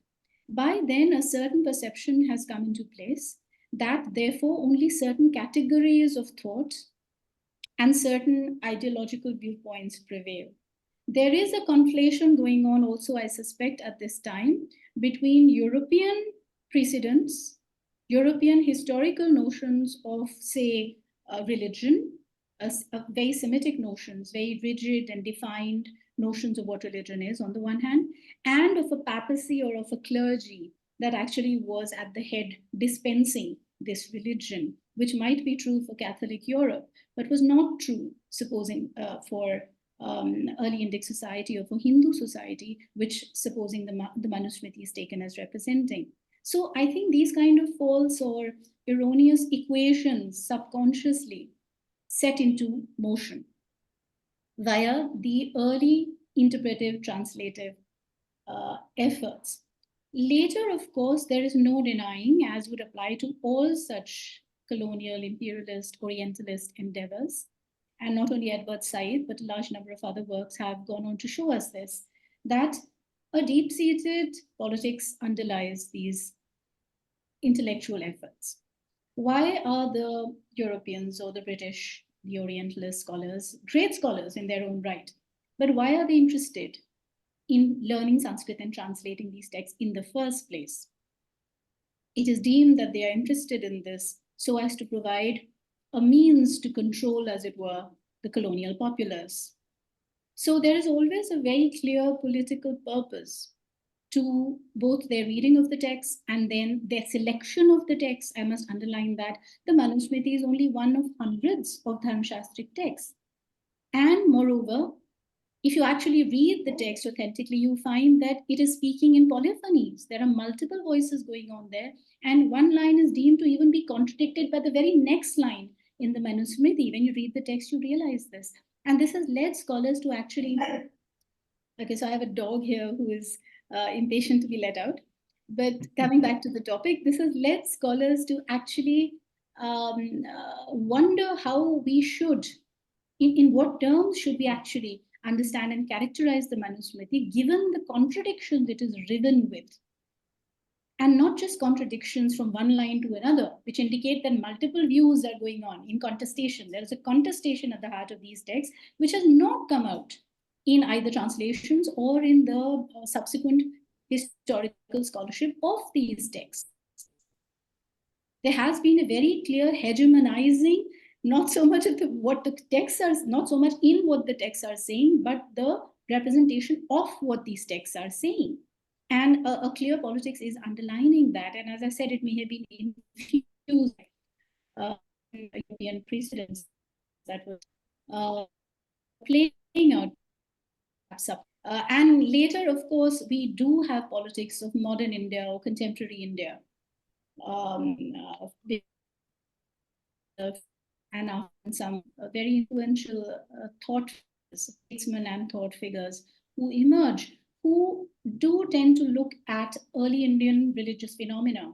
By then, a certain perception has come into place that therefore only certain categories of thought and certain ideological viewpoints prevail. There is a conflation going on also, I suspect, at this time between European precedents, European historical notions of, say, religion, very Semitic notions, very rigid and defined notions of what religion is on the one hand, and of a papacy or of a clergy that actually was at the head dispensing this religion, which might be true for Catholic Europe, but was not true, supposing, for early Indic society or for Hindu society, which supposing the Manusmriti is taken as representing. So I think these kind of false or erroneous equations subconsciously set into motion via the early interpretive translative efforts. Later, of course, there is no denying, as would apply to all such colonial, imperialist, orientalist endeavors, and not only Edward Said, but a large number of other works have gone on to show us this, that a deep-seated politics underlies these intellectual efforts. Why are the Europeans or the British, the Orientalist scholars, great scholars in their own right, but why are they interested in learning Sanskrit and translating these texts in the first place. It is deemed that they are interested in this so as to provide a means to control, as it were, the colonial populace. So there is always a very clear political purpose to both their reading of the text and then their selection of the text. I must underline that the Manusmriti is only one of hundreds of Dharmashastric texts. And moreover, if you actually read the text authentically, you find that it is speaking in polyphonies. There are multiple voices going on there, and one line is deemed to even be contradicted by the very next line in the Manusmriti. When you read the text, you realize this. And this has led scholars to actually, okay, so I have a dog here who is impatient to be let out. But coming back to the topic, this has led scholars to actually wonder how we should, in what terms should we actually understand and characterize the Manusmriti, given the contradictions it is riven with. And not just contradictions from one line to another, which indicate that multiple views are going on in contestation. There is a contestation at the heart of these texts, which has not come out in either translations or in the subsequent historical scholarship of these texts. There has been a very clear hegemonizing, not so much of what the texts are, not so much in what the texts are saying, but the representation of what these texts are saying. And a clear politics is underlining that. And as I said, it may have been infused in European precedents that was playing out. And later, of course, we do have politics of modern India or contemporary India. And some very influential statesmen and thought figures who emerge, who do tend to look at early Indian religious phenomena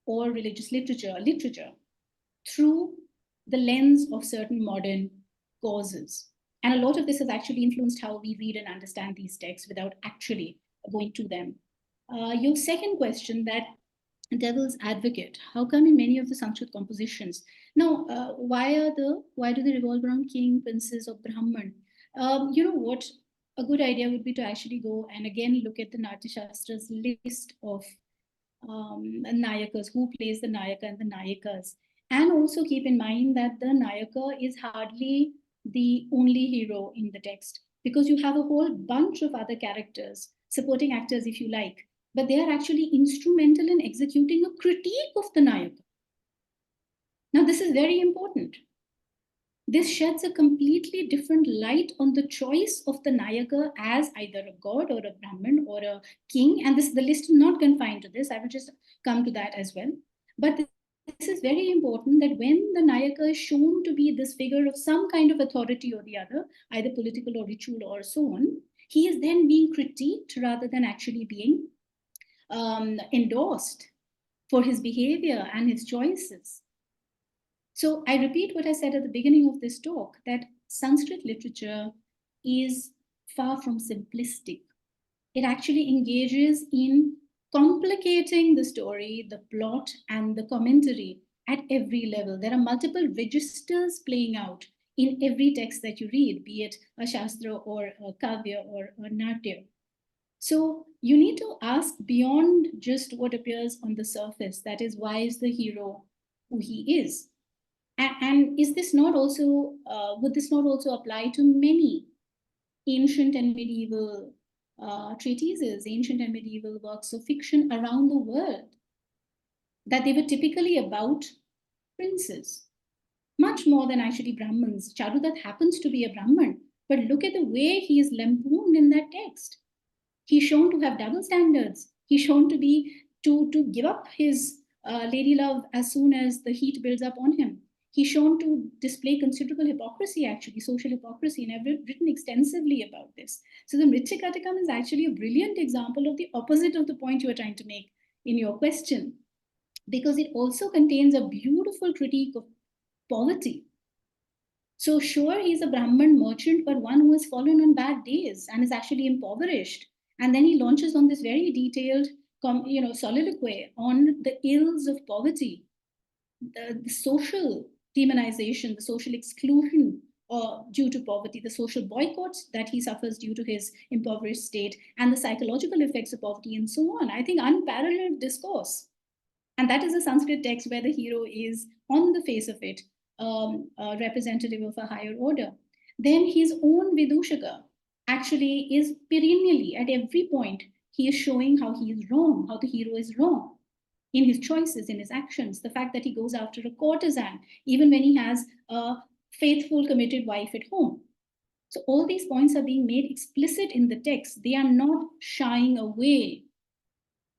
or religious literature through the lens of certain modern causes. And a lot of this has actually influenced how we read and understand these texts without actually going to them. Your second question, that devil's advocate, how come in many of the Sanskrit compositions? Now, why do they revolve around king, princes, or Brahman? You know what? A good idea would be to actually go and again look at the Natya Shastra's list of Nayakas, who plays the Nayaka and the Nayikas. And also keep in mind that the Nayaka is hardly the only hero in the text, because you have a whole bunch of other characters, supporting actors if you like, but they are actually instrumental in executing a critique of the Nayaka. Now, this is very important. This sheds a completely different light on the choice of the Nayaka as either a god or a Brahmin or a king. And the list is not confined to this. I will just come to that as well. But this is very important, that when the Nayaka is shown to be this figure of some kind of authority or the other, either political or ritual or so on, he is then being critiqued rather than actually being endorsed for his behavior and his choices. So I repeat what I said at the beginning of this talk, that Sanskrit literature is far from simplistic. It actually engages in complicating the story, the plot, and the commentary at every level. There are multiple registers playing out in every text that you read, be it a Shastra or a Kavya or a Natya. So you need to ask beyond just what appears on the surface. That is, why is the hero who he is? And is this not also, would this not also apply to many ancient and medieval treatises, ancient and medieval works of fiction around the world? That they were typically about princes, much more than actually Brahmins. Charudat happens to be a Brahman, but look at the way he is lampooned in that text. He's shown to have double standards. He's shown to be to give up his lady love as soon as the heat builds up on him. He's shown to display considerable hypocrisy, actually, social hypocrisy, and I've written extensively about this. So the Mritikatikam is actually a brilliant example of the opposite of the point you are trying to make in your question, because it also contains a beautiful critique of poverty. So sure, he's a Brahman merchant, but one who has fallen on bad days and is actually impoverished. And then he launches on this very detailed soliloquy on the ills of poverty, the social demonization, the social exclusion or due to poverty, the social boycotts that he suffers due to his impoverished state, and the psychological effects of poverty, and so on. I think unparalleled discourse. And that is a Sanskrit text where the hero is, on the face of it, a representative of a higher order. Then his own Vidushaka actually is perennially, at every point, he is showing how he is wrong, how the hero is wrong in his choices, in his actions. The fact that he goes after a courtesan, even when he has a faithful, committed wife at home. So all these points are being made explicit in the text. They are not shying away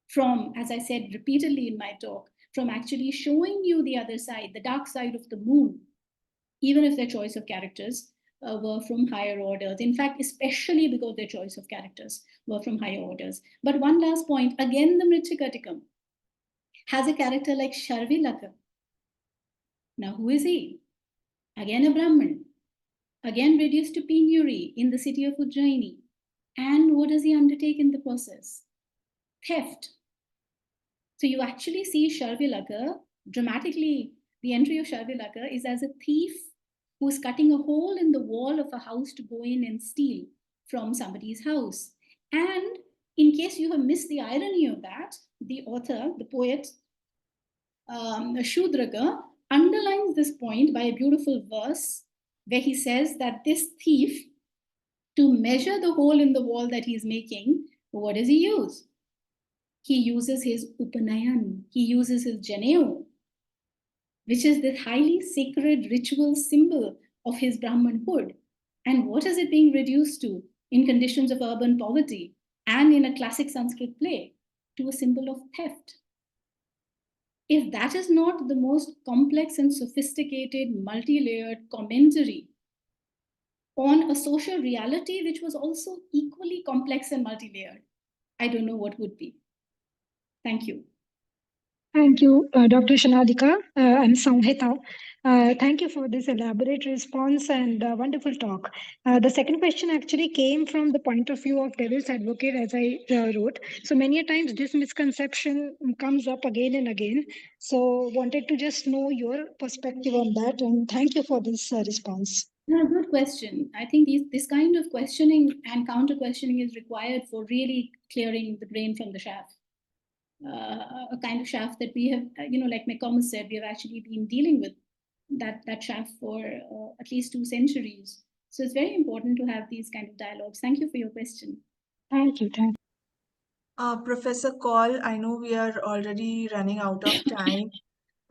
from, as I said repeatedly in my talk, from actually showing you the other side, the dark side of the moon, even if their choice of characters were from higher orders. In fact, especially because their choice of characters were from higher orders. But one last point, again, the Mritikatikam has a character like Shonaleeka. Now, who is he? Again, a Brahmin, again reduced to penury in the city of Ujjaini. And what does he undertake in the process? Theft. So you actually see Shonaleeka dramatically. The entry of Shonaleeka is as a thief who is cutting a hole in the wall of a house to go in and steal from somebody's house. And in case you have missed the irony of that, the author, the poet, Shudraka, underlines this point by a beautiful verse where he says that this thief, to measure the hole in the wall that he's making, what does he use? He uses his upanayan, he uses his janeo, which is the highly sacred ritual symbol of his Brahmanhood. And what is it being reduced to in conditions of urban poverty and in a classic Sanskrit play? To a symbol of theft. If that is not the most complex and sophisticated, multi-layered commentary on a social reality which was also equally complex and multi-layered, I don't know what would be. Thank you. Thank you, Dr. Shonaleeka and Samhita. Thank you for this elaborate response and wonderful talk. The second question actually came from the point of view of devil's advocate, as I wrote. So many a times this misconception comes up again and again. So wanted to just know your perspective on that, and thank you for this response. No, good question. I think this kind of questioning and counter questioning is required for really clearing the brain from the chaff. A kind of chaff that we have, like McComas said, we have actually been dealing with that chaff for at least 2 centuries. So it's very important to have these kind of dialogues. Thank you for your question. Thank you. Thank you. Professor Kaul, I know we are already running out of time,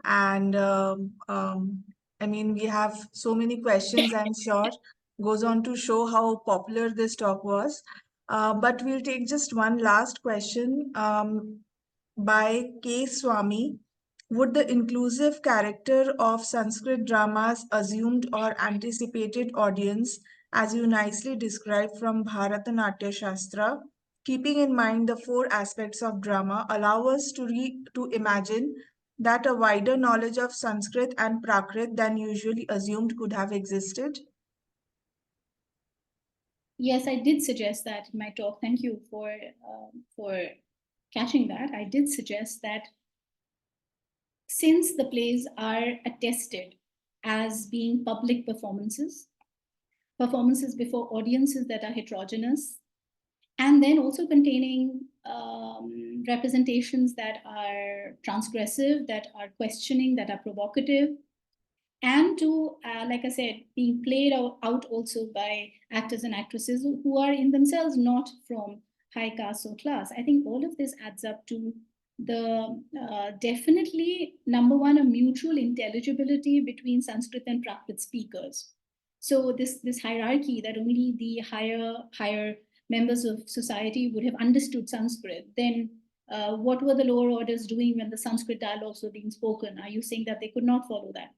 and I mean, we have so many questions, I'm sure, goes on to show how popular this talk was. But we'll take just one last question by K. Swami. Would the inclusive character of Sanskrit dramas assumed or anticipated audience, as you nicely described from Bharatanatyam Shastra, keeping in mind the 4 aspects of drama, allow us to imagine that a wider knowledge of Sanskrit and Prakrit than usually assumed could have existed? Yes, I did suggest that in my talk. Thank you for catching that. I did suggest that since the plays are attested as being public performances before audiences that are heterogeneous, and then also containing representations that are transgressive, that are questioning, that are provocative, and to, like I said, being played out also by actors and actresses who are in themselves not from high caste or class. I think all of this adds up to the definitely, number one, a mutual intelligibility between Sanskrit and Prakrit speakers. So this hierarchy that only the higher members of society would have understood Sanskrit, then what were the lower orders doing when the Sanskrit dialogues were being spoken? Are you saying that they could not follow that?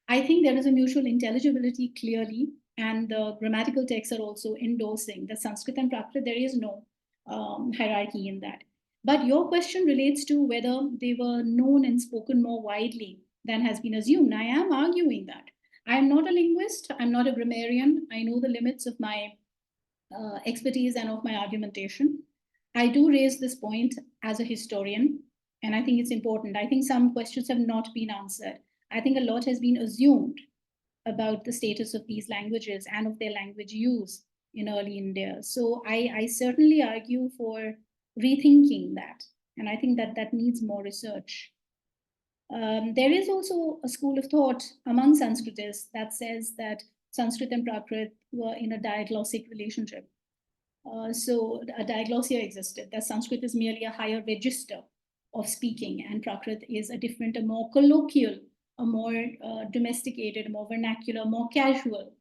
I think there is a mutual intelligibility clearly, and the grammatical texts are also endorsing that Sanskrit and Prakrit, there is no hierarchy in that. But your question relates to whether they were known and spoken more widely than has been assumed. I am arguing that. I am not a linguist, I'm not a grammarian. I know the limits of my expertise and of my argumentation. I do raise this point as a historian, and I think it's important. I think some questions have not been answered. I think a lot has been assumed about the status of these languages and of their language use in early India. So I certainly argue for rethinking that. And I think that that needs more research. There is also a school of thought among Sanskritists that says that Sanskrit and Prakrit were in a diglossic relationship. So a diglossia existed, that Sanskrit is merely a higher register of speaking, and Prakrit is a different, a more colloquial, a more domesticated, a more vernacular, more casual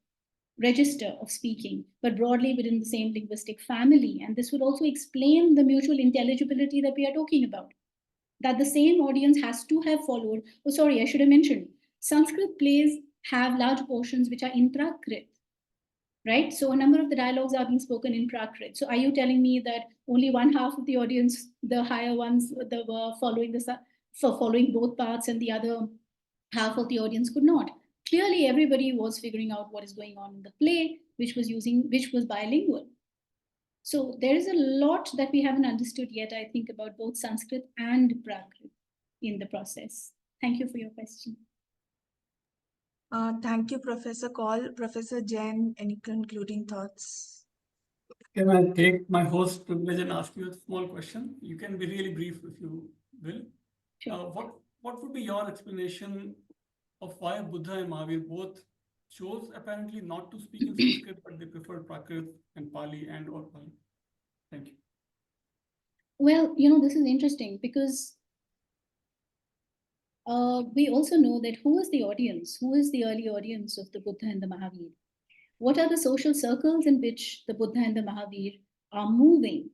register of speaking, but broadly within the same linguistic family. And this would also explain the mutual intelligibility that we are talking about, that the same audience has to have followed. Oh, sorry, I should have mentioned, Sanskrit plays have large portions which are in Prakrit, right? So a number of the dialogues are being spoken in Prakrit. So are you telling me that only one half of the audience, the higher ones, that were following both parts, and the other half of the audience could not? Clearly, everybody was figuring out what is going on in the play, which was bilingual. So there is a lot that we haven't understood yet, I think, about both Sanskrit and Prakrit in the process. Thank you for your question. Thank you, Professor Kaul. Professor Jain, any concluding thoughts? Can I take my host privilege and ask you a small question? You can be really brief if you will. Sure. What would be your explanation of why Buddha and Mahavir both chose apparently not to speak in Sanskrit, but they preferred Prakrit and Pali and or Pali? Thank you. Well, this is interesting because we also know that who is the audience? Who is the early audience of the Buddha and the Mahavir? What are the social circles in which the Buddha and the Mahavir are moving?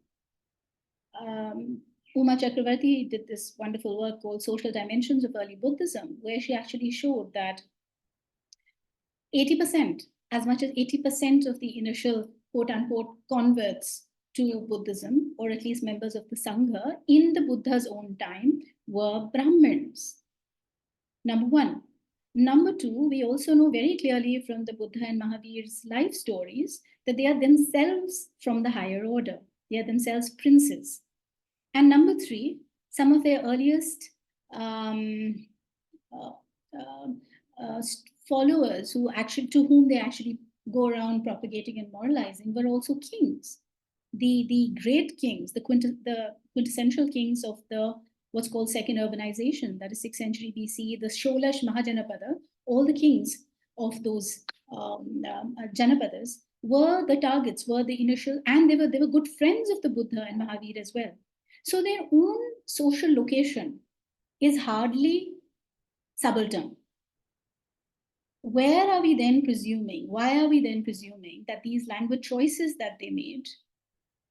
Uma Chakravarti did this wonderful work called Social Dimensions of Early Buddhism, where she actually showed that 80%, as much as 80% of the initial quote-unquote converts to Buddhism, or at least members of the Sangha, in the Buddha's own time, were Brahmins. Number one. Number two, we also know very clearly from the Buddha and Mahavir's life stories that they are themselves from the higher order. They are themselves princes. And number three, some of their earliest followers to whom they actually go around propagating and moralizing were also kings. The great kings, the quintessential kings of the what's called second urbanization, that is 6th century BC, the Sholash Mahajanapada, all the kings of those Janapadas were the targets, were the initial, and they were good friends of the Buddha and Mahavir as well. So their own social location is hardly subaltern. Where are we then presuming? Why are we then presuming that these language choices that they made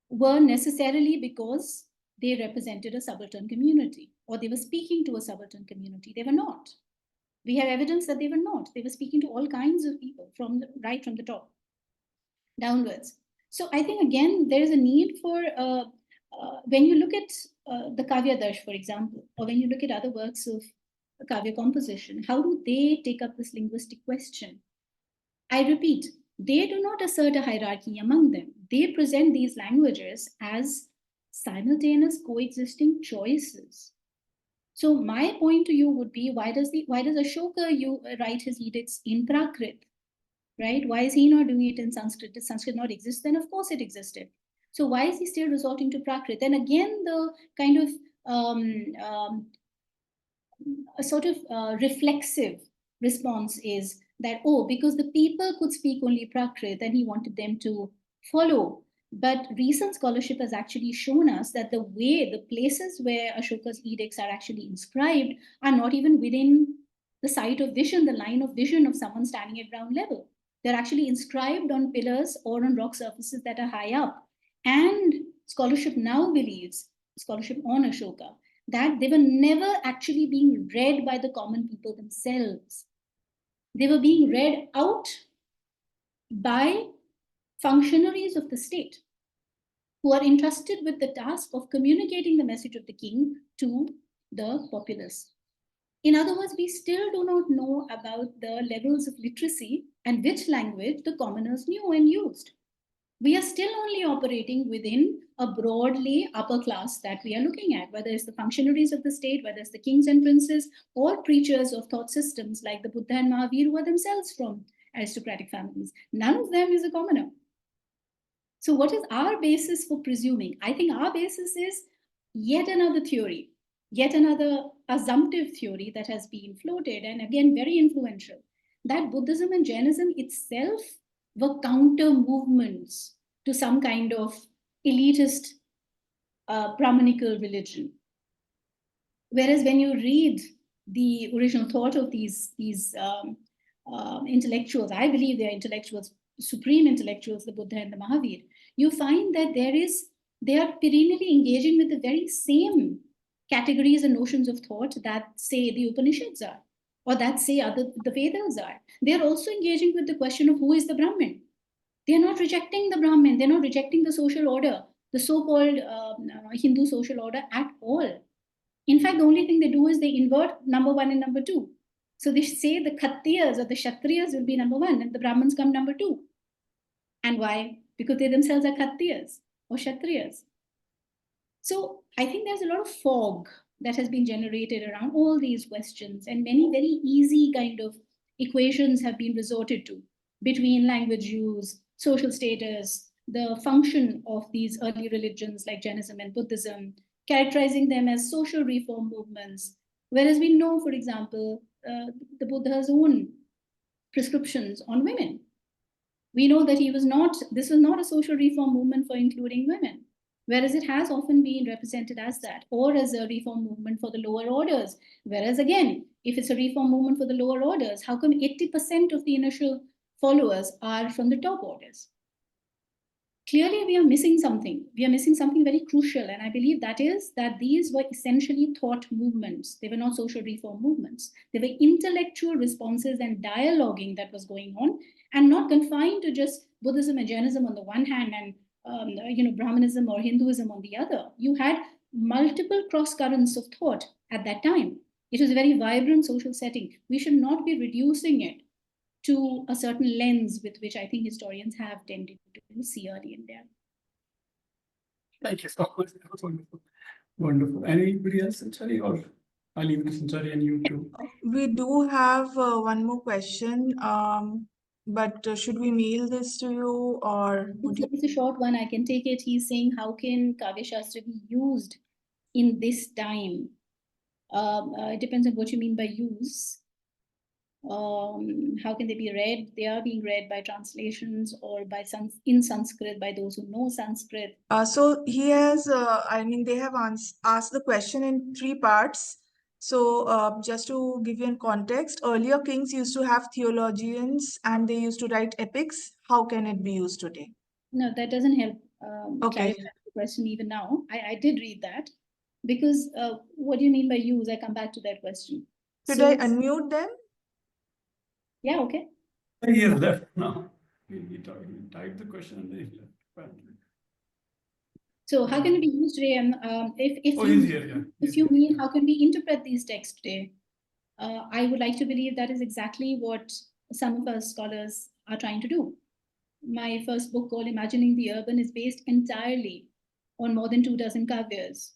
were necessarily because they represented a subaltern community, or they were speaking to a subaltern community? They were not. We have evidence that they were not. They were speaking to all kinds of people, right from the top downwards. So I think, again, there is a need for, when you look at the Kavya Darsh, for example, or when you look at other works of Kavya composition, how do they take up this linguistic question? I repeat, they do not assert a hierarchy among them. They present these languages as simultaneous coexisting choices. So my point to you would be, why does Ashoka write his edicts in Prakrit, right? Why is he not doing it in Sanskrit? Does Sanskrit not exist? Then of course it existed. So why is he still resorting to Prakrit? And again, the kind of a sort of reflexive response is that, oh, because the people could speak only Prakrit, and he wanted them to follow. But recent scholarship has actually shown us that the places where Ashoka's edicts are actually inscribed are not even within the sight of vision, the line of vision of someone standing at ground level. They're actually inscribed on pillars or on rock surfaces that are high up. And scholarship now believes, scholarship on Ashoka, that they were never actually being read by the common people themselves. They were being read out by functionaries of the state who are entrusted with the task of communicating the message of the king to the populace. In other words, we still do not know about the levels of literacy and which language the commoners knew and used. we are still only operating within a broadly upper class that we are looking at, whether it's the functionaries of the state, whether it's the kings and princes, or preachers of thought systems like the Buddha and Mahavir, who are themselves from aristocratic families. None of them is a commoner. So what is our basis for presuming? I think our basis is yet another theory, yet another assumptive theory that has been floated, and again, very influential, that Buddhism and Jainism itself were counter movements to some kind of elitist Brahmanical religion. Whereas when you read the original thought of these intellectuals, I believe they are intellectuals, supreme intellectuals, the Buddha and the Mahavir, you find that they are perennially engaging with the very same categories and notions of thought that, say, the Upanishads are, or that, say, the Vedas are. They're also engaging with the question of who is the Brahmin. They're not rejecting the Brahmin, they're not rejecting the social order, the so-called Hindu social order at all. In fact, the only thing they do is they invert number 1 and number 2. So they say the Khatriyas or the Kshatriyas will be number 1 and the Brahmins come number 2. And why? Because they themselves are Khatriyas or Kshatriyas. So I think there's a lot of fog that has been generated around all these questions, and many very easy kind of equations have been resorted to between language use, social status, the function of these early religions like Jainism and Buddhism, characterizing them as social reform movements. Whereas we know, for example, the Buddha's own prescriptions on women. We know that this was not a social reform movement for including women, whereas it has often been represented as that, or as a reform movement for the lower orders. Whereas again, if it's a reform movement for the lower orders, how come 80% of the initial followers are from the top orders? Clearly, we are missing something. We are missing something very crucial. And I believe that is that these were essentially thought movements. They were not social reform movements. They were intellectual responses and dialoguing that was going on, and not confined to just Buddhism and Jainism on the one hand and Brahmanism or Hinduism on the other. You had multiple cross currents of thought at that time. It was a very vibrant social setting. We should not be reducing it to a certain lens with which I think historians have tended to see early India. Thank you so much. That was wonderful. Wonderful. Anybody else, Sanchari, or I'll leave it to Sanchari and you too. We do have one more question, but should we mail this to you, or would you? It's a short one. I can take it. He's saying, how can Kavya Shastra be used in this time? It depends on what you mean by use. How can they be read? They are being read by translations or in Sanskrit by those who know Sanskrit. So he has, they have asked the question in 3 parts. So just to give you in context, earlier kings used to have theologians and they used to write epics. How can it be used today? No, that doesn't help Okay. clarify the question even now. I did read that, because what do you mean by use? I come back to that question. Should I unmute them? Yeah, okay. He has left now. He typed the question and then he left. Apparently. So how can it be used today? If you mean how can we interpret these texts today? I would like to believe that is exactly what some of us scholars are trying to do. My first book, called Imagining the Urban, is based entirely on more than 24 kavyas.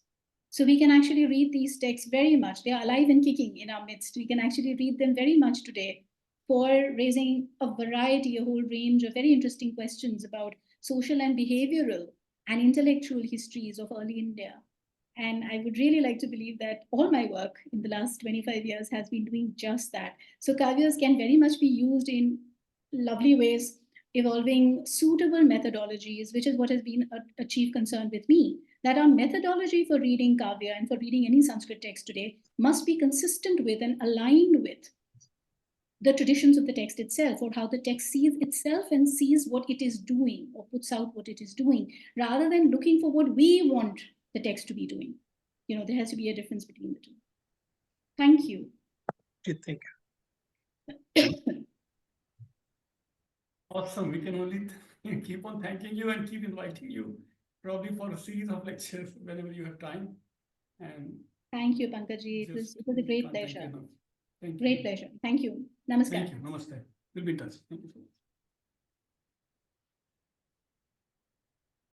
So we can actually read these texts very much. They are alive and kicking in our midst. We can actually read them very much today for raising a whole range of very interesting questions about social and behavioral and intellectual histories of early India. And I would really like to believe that all my work in the last 25 years has been doing just that. So kavyas can very much be used in lovely ways, evolving suitable methodologies, which is what has been a chief concern with me, that our methodology for reading kavya and for reading any Sanskrit text today must be consistent with and aligned with the traditions of the text itself, or how the text sees itself and sees what it is doing, or puts out what it is doing, rather than looking for what we want the text to be doing. There has to be a difference between the two. Thank you. Good, thank you. Awesome. We can only keep on thanking you and keep inviting you, probably for a series of lectures whenever you have time. And thank you, Pankaj. It was a great pleasure. Thank you. Great pleasure. Thank you. Namaskar. Thank you. Namaste. We'll be in touch. Thank you so much.